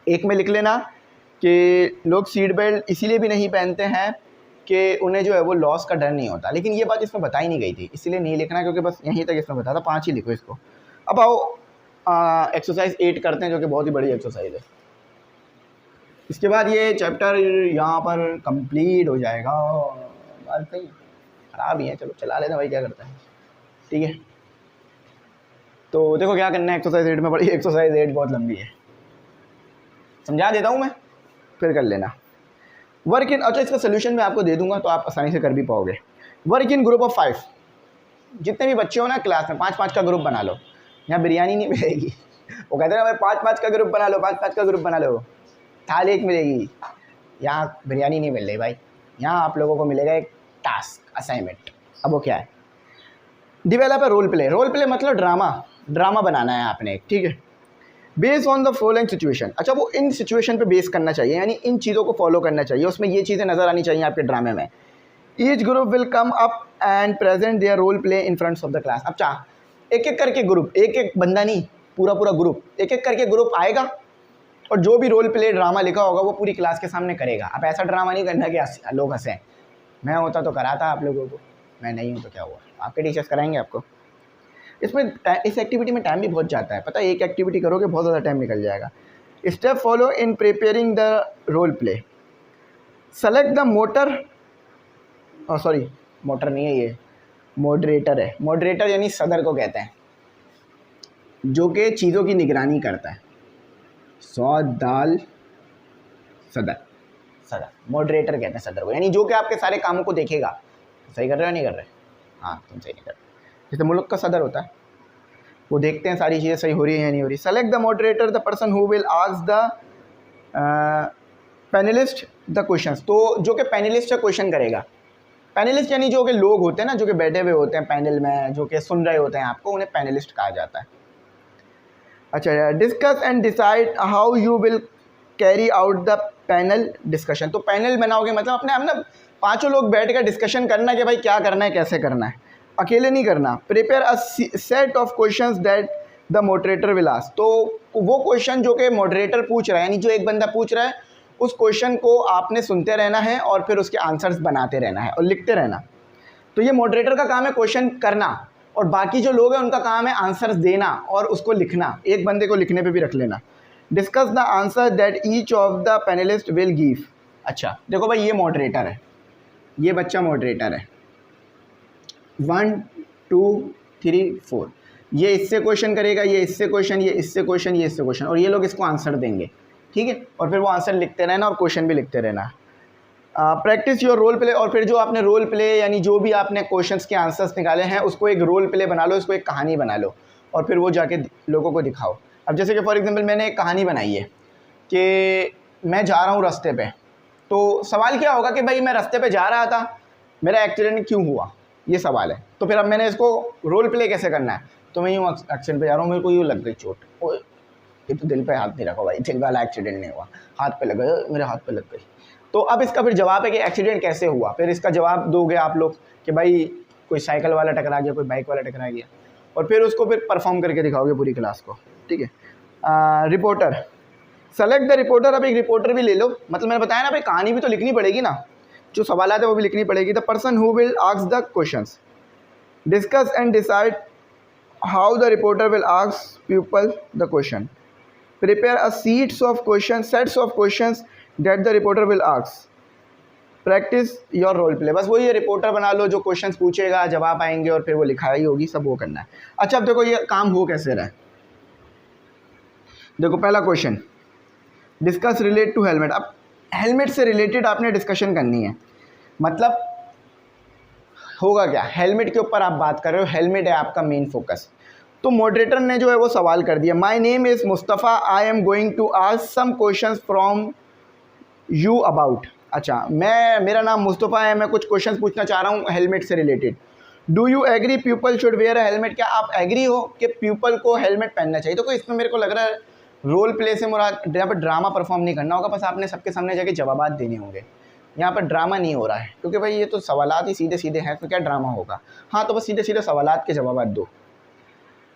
एक में लिख लेना कि लोग सीट बेल्ट इसीलिए भी नहीं पहनते हैं कि उन्हें जो है वो लॉस का डर नहीं होता, लेकिन ये बात इसमें बताई नहीं गई थी, इसीलिए नहीं लिखना, क्योंकि बस यहीं तक इसमें बताया था। 5 ही लिखो इसको। अब आओ एक्सरसाइज 8 करते हैं, जो कि बहुत ही बड़ी एक्सरसाइज है। इसके बाद ये चैप्टर यहाँ पर कंप्लीट हो जाएगा। बात सही ख़राब ही है, चलो चला लेते हैं भाई, क्या करता है। ठीक है, तो देखो क्या करना है एक्सरसाइज 8 में। बड़ी एक्सरसाइज 8 बहुत लंबी है, समझा देता हूँ मैं, फिर कर लेना। वर्क इन, अच्छा इसका सोल्यूशन मैं आपको दे दूंगा तो आप आसानी से कर भी पाओगे। वर्क इन ग्रुप ऑफ 5, जितने भी बच्चे हो ना क्लास में 5-5 का ग्रुप बना लो। यहाँ बिरयानी नहीं मिलेगी, वो कहते हैं भाई 5-5 का ग्रुप बना लो, 5-5 का ग्रुप बना लो, थाली एक मिलेगी। यहाँ बिरयानी नहीं मिल रही भाई, यहाँ आप लोगों को मिलेगा एक टास्क असाइनमेंट। अब वो क्या है, डिवेलप है रोल प्ले। रोल प्ले मतलब ड्रामा बनाना है आपने, ठीक है, based on the following situation. अच्छा वो इन सिचुएशन पे बेस करना चाहिए, यानी इन चीज़ों को फॉलो करना चाहिए, उसमें ये चीज़ें नज़र आनी चाहिए आपके ड्रामे में। Each group will come up and present their role play in front of the class. अब चाह एक एक करके ग्रुप, एक एक बंदा नहीं, पूरा ग्रुप, एक एक करके ग्रुप आएगा और जो भी रोल प्ले ड्रामा लिखा होगा वो पूरी क्लास के सामने करेगा। अब ऐसा ड्रामा नहीं करना कि लोग हंसें, मैं होता तो कराता आप लोगों को, मैं नहीं हूँ तो क्या हुआ, आपके टीचर्स कराएंगे आपको। इसमें इस एक्टिविटी में टाइम भी बहुत जाता है, पता है, एक एक्टिविटी करोगे बहुत ज़्यादा टाइम निकल जाएगा। Step follow in preparing the role play. Select the motor नहीं है ये, मॉडरेटर है। मॉडरेटर यानी सदर को कहते हैं, जो कि चीज़ों की निगरानी करता है। सदर मॉडरेटर कहते हैं सदर को, यानी जो कि आपके सारे कामों को देखेगा। सही कर रहे हो नहीं कर रहे? हाँ तुम सही नहीं कर रहे। जैसे मुल्क का सदर होता है, वो देखते हैं सारी चीज़ें सही हो रही है या नहीं हो रही। Select the moderator the person who will ask the panelist the questions. तो जो कि पैनलिस्ट क्वेश्चन करेगा, पैनलिस्ट यानी जो कि लोग होते हैं ना, जो कि बैठे हुए होते हैं पैनल में, जो कि सुन रहे होते हैं आपको, उन्हें पैनलिस्ट कहा जाता है। अच्छा, discuss and decide how you will carry out the panel discussion. तो पैनल बनाओगे मतलब अपने आप ना 5 लोग बैठ कर डिस्कशन करना कि भाई क्या करना है, कैसे करना है, अकेले नहीं करना। Prepare a set of questions that the moderator will ask. तो वो क्वेश्चन जो कि मॉडरेटर पूछ रहा है, यानी जो एक बंदा पूछ रहा है, उस क्वेश्चन को आपने सुनते रहना है और फिर उसके आंसर्स बनाते रहना है और लिखते रहना। तो ये मॉडरेटर का काम है क्वेश्चन करना, और बाकी जो लोग हैं उनका काम है आंसर्स देना और उसको लिखना। एक बंदे को लिखने पे भी रख लेना। Discuss the answer that each of the panelist will give. अच्छा देखो भाई, ये मॉडरेटर है, ये बच्चा मॉडरेटर है। 1 2 3 4, ये इससे क्वेश्चन करेगा, ये इससे क्वेश्चन, ये इससे क्वेश्चन, ये इससे क्वेश्चन, और ये लोग इसको आंसर देंगे, ठीक है। और फिर वो आंसर लिखते रहना और क्वेश्चन भी लिखते रहना। Practice your role play. और फिर जो आपने रोल प्ले यानी जो भी आपने क्वेश्चंस के आंसर्स निकाले हैं उसको एक रोल प्ले बना लो, इसको एक कहानी बना लो और फिर वो जाके लोगों को दिखाओ। अब जैसे कि फॉर एग्जांपल मैंने एक कहानी बनाई है कि मैं जा रहा हूँ रास्ते पे, तो सवाल क्या होगा कि भाई मैं रास्ते पे जा रहा था, मेरा एक्सीडेंट क्यों हुआ, ये सवाल है। तो फिर अब मैंने इसको रोल प्ले कैसे करना है, तो मैं यूँ एक्सीडेंट पे जा रहा हूँ, मेरे को यूँ लग गई चोट, ओ ये तो दिल पे हाथ नहीं रखा भाई, दिल वाला एक्सीडेंट नहीं हुआ, हाथ पे लग गई, मेरे हाथ पे लग गई। तो अब इसका फिर जवाब है कि एक्सीडेंट कैसे हुआ। फिर इसका जवाब दोगे आप लोग कि भाई कोई साइकिल वाला टकरा गया, कोई बाइक वाला टकरा गया, और फिर उसको फिर परफॉर्म करके दिखाओगे पूरी क्लास को, ठीक है। Reporter, select the reporter. अब एक रिपोर्टर भी ले लो, मतलब मैंने बताया ना भाई कहानी भी तो लिखनी पड़ेगी ना, जो सवाल है वो भी लिखनी पड़ेगी। The person who will ask the questions. Discuss and decide how the reporter will ask people the question. Prepare a sets of questions that the reporter will ask. Practice your role play. बस वही है, रिपोर्टर बना लो, जो क्वेश्चंस पूछेगा जवाब आएंगे और फिर वो लिखाई होगी, सब वो करना है। अच्छा अब देखो ये काम हो कैसे रहा है। देखो पहला question, discuss relate to helmet. अब हेलमेट से रिलेटेड आपने डिस्कशन करनी है, मतलब होगा क्या, हेलमेट के ऊपर आप बात कर रहे हो, हेलमेट है आपका मेन फोकस। तो मॉडरेटर ने जो है वो सवाल कर दिया, my name is Mustafa, I am going to ask some questions from you about. अच्छा मेरा नाम मुस्तफ़ा है, मैं कुछ क्वेश्चंस पूछना चाह रहा हूँ हेलमेट से रिलेटेड। Do you agree people should wear a helmet. क्या आप एग्री हो कि पीपल को हेलमेट पहनना चाहिए। तो कोई इसमें मेरे को लग रहा है रोल प्ले से मुराद यहाँ पर ड्रामा परफॉर्म नहीं करना होगा, बस आपने सबके सामने जाके जवाबात देने होंगे। यहाँ पर ड्रामा नहीं हो रहा है, क्योंकि भाई ये तो सवालात ही सीधे सीधे हैं, तो क्या ड्रामा होगा। हाँ तो बस सीधे सीधे सवालात के जवाबात दो।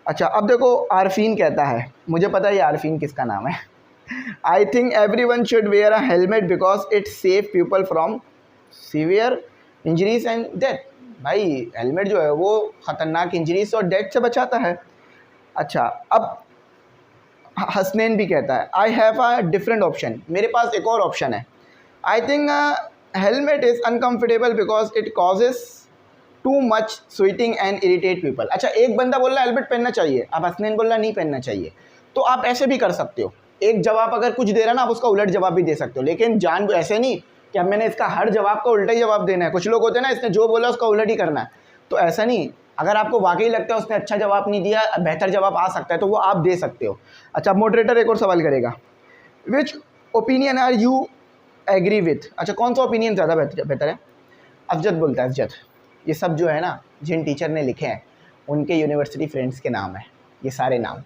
अच्छा अब देखो आरफीन कहता है, मुझे पता है ये आरफीन किसका नाम है, I think everyone should wear a helmet because it save people from severe injuries and death. भाई हेलमेट जो है वो ख़तरनाक इंजरीज और डेथ से बचाता है। अच्छा, अब हसनैन भी कहता है I have a different option, मेरे पास एक और ऑप्शन है। I think helmet is uncomfortable because it causes too much sweating and irritate people. अच्छा, एक बंदा बोल रहा है हेलमेट पहनना चाहिए, अब हसनैन बोल रहा है नहीं पहनना चाहिए। तो आप ऐसे भी कर सकते हो, एक जवाब अगर कुछ दे रहा है ना, आप उसका उलट जवाब भी दे सकते हो, लेकिन जान ऐसे नहीं कि अब मैंने इसका हर जवाब का उल्टा ही जवाब देना है। कुछ लोग होते हैं ना, इसने जो बोला उसका उलट ही करना है, तो ऐसा नहीं। अगर आपको वाकई लगता है उसने अच्छा जवाब नहीं दिया, बेहतर जवाब आ सकता है, तो वो आप दे सकते हो। अच्छा, मॉडरेटर एक और सवाल करेगा, which opinion are you agree with. अच्छा, कौन सा ओपिनियन ज़्यादा बेहतर है? अफजद बोलता है, अफजद। ये सब जो है ना, जिन टीचर ने लिखे हैं उनके यूनिवर्सिटी फ्रेंड्स के नाम है ये सारे नाम।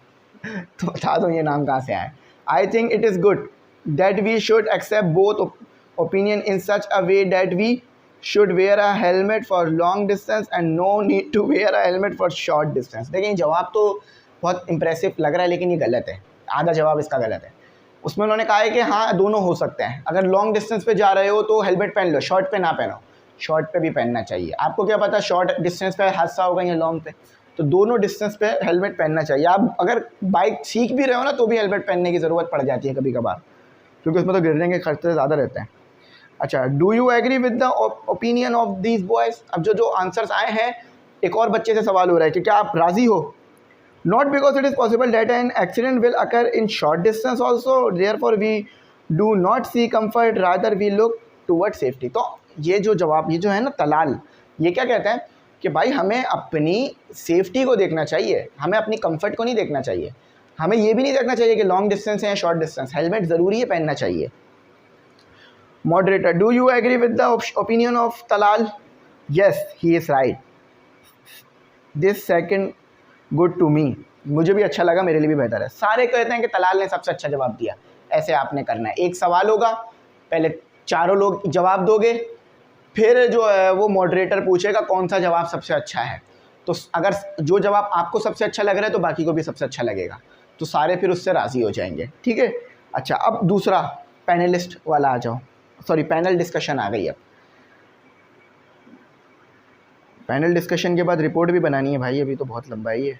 तो बता दो ये नाम कहाँ से आए। I think it is good that we should accept both opinion in such a way that we should wear a helmet for long distance and no need to wear a helmet for short distance. देखिए जवाब तो बहुत इंप्रेसिव लग रहा है, लेकिन ये गलत है, आधा जवाब इसका गलत है। उसमें उन्होंने कहा है कि हाँ दोनों हो सकते हैं, अगर लॉन्ग डिस्टेंस पे जा रहे हो तो हेलमेट पहन लो, शॉर्ट पे ना पहनो। शॉर्ट पे भी पहनना चाहिए, आपको क्या पता शॉर्ट डिस्टेंस पे हादसा होगा या लॉन्ग पे, तो दोनों डिस्टेंस पे हेलमेट पहनना चाहिए। आप अगर बाइक सीख भी रहे हो ना तो भी हेलमेट पहनने की ज़रूरत पड़ जाती है कभी कभार, क्योंकि उसमें तो गिरने के खर्चे ज़्यादा रहते हैं। अच्छा, do you agree with the opinion of these boys. अब जो आंसर्स आए हैं, एक और बच्चे से सवाल हो रहा है कि क्या आप राज़ी हो। Not because it is possible that an accident will occur in short distance also, therefore we do not see comfort rather we look toward safety. तो ये जो जवाब, ये जो है ना तलाल, ये क्या कहता है कि भाई हमें अपनी सेफ्टी को देखना चाहिए, हमें अपनी कंफर्ट को नहीं देखना चाहिए। हमें ये भी नहीं देखना चाहिए कि लॉन्ग डिस्टेंस है या शॉर्ट डिस्टेंस, हेलमेट ज़रूरी है पहनना चाहिए। Moderator, do you agree with the opinion of Talal. Yes, he is right, this second good to me. मुझे भी अच्छा लगा, मेरे लिए भी बेहतर है। सारे कहते हैं कि तलाल ने सबसे अच्छा जवाब दिया। ऐसे आपने करना है, एक सवाल होगा, पहले चारों लोग जवाब दोगे, फिर जो है वो मॉडरेटर पूछेगा कौन सा जवाब सबसे अच्छा है। तो अगर जो जवाब आपको सबसे अच्छा लग रहा है तो बाकी को भी सबसे अच्छा लगेगा, तो सारे फिर उससे राज़ी हो जाएंगे, ठीक है। अच्छा, अब दूसरा पैनलिस्ट वाला आ जाओ, सॉरी पैनल डिस्कशन आ गई। अब पैनल डिस्कशन के बाद रिपोर्ट भी बनानी है भाई, अभी तो बहुत लंबा है ये।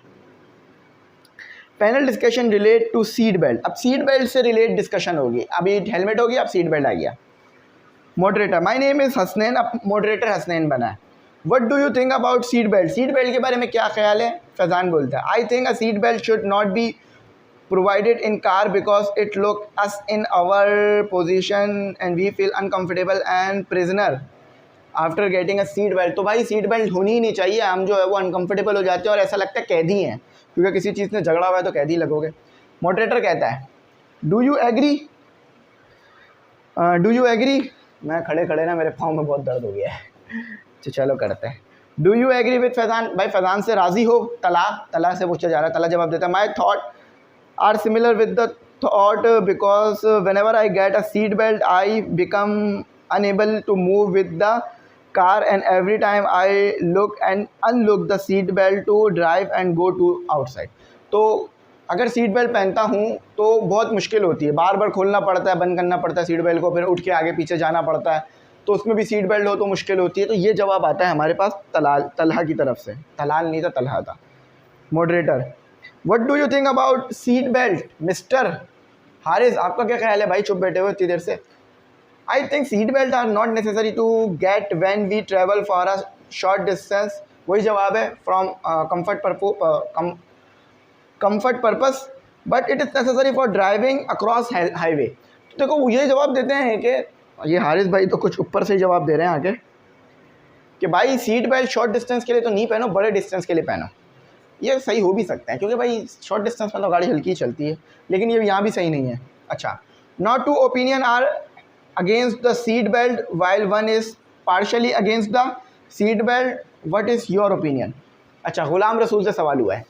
Panel discussion relate to seat belt. अब सीट बेल्ट से रिलेट डिस्कशन होगी, अभी हेलमेट होगी, अब सीट बेल्ट आ गया। Moderator, my name is Hasnain. अब मॉडरेटर हसनैन बना है। What do you think about seat belt. Seat belt के बारे में क्या ख्याल है। फैज़ान बोलता है I think a seat belt should not be provided in car because it look us in our position and we feel uncomfortable and prisoner after getting a seat belt। तो भाई सीट बेल्ट होनी ही नहीं चाहिए, हम जो है वो अनकंफर्टेबल हो जाते हैं और ऐसा लगता है कैदी हैं, क्योंकि किसी चीज़ में झगड़ा हुआ है तो कैदी लगोगे। मॉडरेटर कहता है do you agree, do you agree. मैं खड़े खड़े ना मेरे पाँव में बहुत दर्द हो गया है, तो चलो करते हैं। Do you agree with Faizan. भाई फैज़ान से राज़ी हो। तला से पूछा जा रहा है, तला जवाब देता है my thought are similar with the thought because whenever I get a seat belt I become unable to move with the car and every time I look and unlock the seat belt to drive and go to outside। तो अगर सीट बेल्ट पहनता हूँ तो बहुत मुश्किल होती है, बार बार खोलना पड़ता है, बंद करना पड़ता है सीट बेल्ट को, फिर उठ के आगे पीछे जाना पड़ता है, तो उसमें भी सीट बेल्ट हो तो मुश्किल होती है। तो ये जवाब आता है हमारे पास तलहा की तरफ से, तलाल नहीं था तलहा था। Moderator, What do you think about seat belt, mister Haris. आपका क्या ख्याल है भाई, चुप बैठे हुए इतनी देर से। I think seat belt are not necessary to get when we travel for a short distance। वही जवाब है, from comfort purpose but it is necessary for driving across highway। तो देखो ये जवाब देते हैं कि ये हारिस भाई तो कुछ ऊपर से ही जवाब दे रहे हैं आगे कि भाई सीट बेल्ट शॉर्ट डिस्टेंस के लिए तो नहीं पहनो, बड़े डिस्टेंस के लिए पहनो। ये सही हो भी सकता है क्योंकि भाई शॉर्ट डिस्टेंस में तो गाड़ी हल्की चलती है, लेकिन ये यहाँ भी सही नहीं है। अच्छा, not two opinion are against the seat belt while one is partially against the seat belt, what is your opinion. अच्छा, गुलाम रसूल से सवाल हुआ है,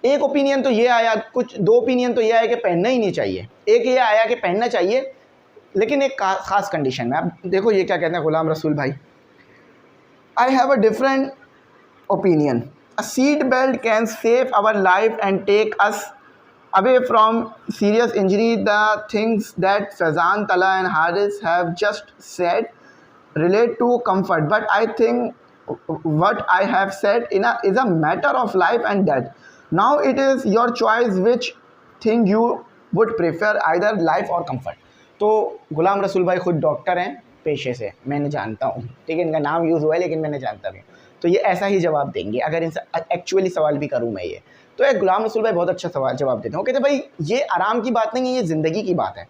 एक ओपिनियन तो ये आया, कुछ दो ओपिनियन तो ये आया कि पहनना ही नहीं चाहिए, एक ये आया कि पहनना चाहिए लेकिन एक ख़ास कंडीशन में। अब देखो ये क्या कहते हैं गुलाम रसूल भाई, I have a different opinion. A seat belt can save our life and take us away from serious injury. The things that Fazan, Tala and Haris have just said relate to comfort, but I think what I have said is a matter of life and death. Now it is your choice which thing you would prefer, either life or comfort. तो गुलाम रसूल भाई खुद डॉक्टर हैं पेशे से, मैंने जानता हूँ, ठीक है, इनका नाम यूज़ हुआ है लेकिन मैंने जानता भी हूँ, तो ये ऐसा ही जवाब देंगे अगर इनसे एक्चुअली सवाल भी करूँ मैं ये। तो एक गुलाम रसूल भाई बहुत अच्छा सवाल जवाब देते हैं। वो कहते भाई ये आराम की बात नहीं है, ये ज़िंदगी की बात है।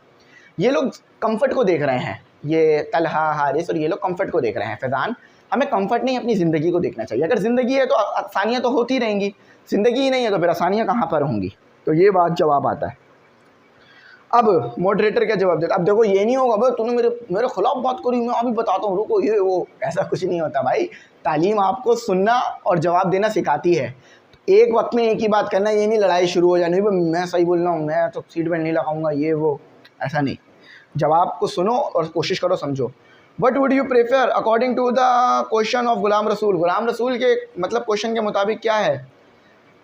ये लोग कंफर्ट को देख रहे हैं, ये तलहा हारिस और ये लोग कंफर्ट को देख रहे हैं। फैज़ान, हमें कंफर्ट नहीं अपनी ज़िंदगी को देखना चाहिए। अगर ज़िंदगी है तो आसानियाँ तो होती रहेंगी, ज़िंदगी ही नहीं है तो फिर आसानियाँ कहाँ पर होंगी। तो ये बात जवाब आता है। अब मॉडरेटर क्या जवाब देता है? अब देखो ये नहीं होगा भाई तूने मेरे खिलाफ बात करी, मैं अभी बताता हूँ, रुको, ये वो, ऐसा कुछ नहीं होता भाई। तालीम आपको सुनना और जवाब देना सिखाती है। एक वक्त में एक ही बात करना, ये नहीं लड़ाई शुरू हो जानी, मैं सही बोल रहा हूँ, मैं तो सीट बेल्ट नहीं लगाऊंगा, ये वो, ऐसा नहीं। जवाब को सुनो और कोशिश करो समझो। What would you prefer according to the question of Ghulam Rasool? Ghulam रसूल के मतलब क्वेश्चन के मुताबिक क्या है?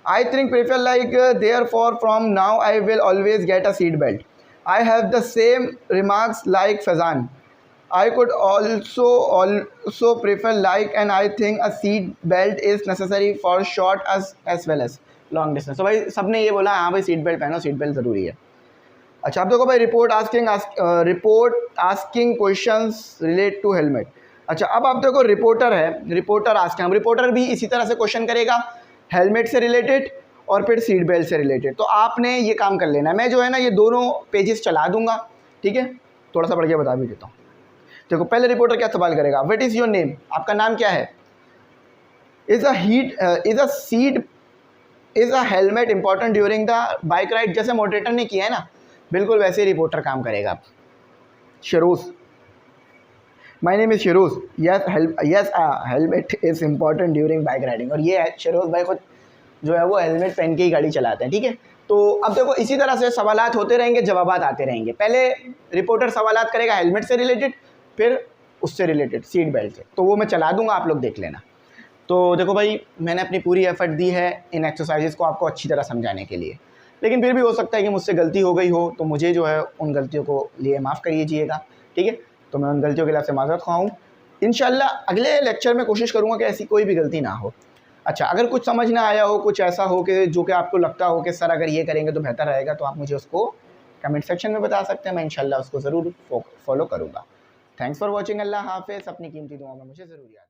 I think prefer like therefore from now I will always get a seat belt. I have the same remarks like Faizan. I could also prefer like, and I think a seat belt is necessary for short as well as long distance. तो भाई सबने ये बोला हाँ भाई सीट बेल्ट पहनो, सीट बेल्ट ज़रूरी है। अच्छा अब देखो भाई report asking questions relate to helmet. अच्छा अब आप देखो रिपोर्टर है, रिपोर्टर आस्किंग, रिपोर्टर भी इसी तरह से क्वेश्चन करेगा हेलमेट से रिलेटेड और फिर सीट बेल्ट से रिलेटेड। तो आपने ये काम कर लेना है। मैं जो है ना ये दोनों पेजेस चला दूंगा, ठीक है, थोड़ा सा पढ़ के बता भी देता हूँ। देखो पहले रिपोर्टर क्या सवाल करेगा, व्हाट इज़ योर नेम, आपका नाम क्या है? Is a helmet important during the bike ride? जैसे मॉडरेटर ने किया है ना, बिल्कुल वैसे ही रिपोर्टर काम करेगा। Sharoz, my name is Sharoz, yes helmet is important during bike riding. और ये शरोज भाई खुद जो है वो हेलमेट पहन के ही गाड़ी चलाते हैं, ठीक है। तो अब देखो इसी तरह से सवालात होते रहेंगे, जवाबात आते रहेंगे। पहले रिपोर्टर सवालात करेगा हेलमेट से रिलेटेड, फिर उससे रिलेटेड सीट बेल्ट से, तो वो मैं चला दूंगा, आप लोग देख लेना। तो देखो भाई मैंने अपनी पूरी एफर्ट दी है इन एक्सरसाइजेस को आपको अच्छी तरह समझाने के लिए, लेकिन फिर भी हो सकता है कि मुझसे गलती हो गई हो, तो मुझे जो है उन गलतियों को लिए माफ़ करिएगा, ठीक है। तो मैं उन गलतियों के लिए आपसे माज़रत ख्वाह। इंशाल्लाह अगले लेक्चर में कोशिश करूँगा कि ऐसी कोई भी गलती ना हो। अच्छा अगर कुछ समझ ना आया हो, कुछ ऐसा हो कि जो कि आपको लगता हो कि सर अगर ये करेंगे तो बेहतर रहेगा, तो आप मुझे उसको कमेंट सेक्शन में बता सकते हैं, मैं इंशाल्लाह उसको ज़रूर फॉलो करूँगा। Thanks for watching. अल्लाह हाफ़िज़। अपनी कीमती दुआ में मुझे ज़रूर याद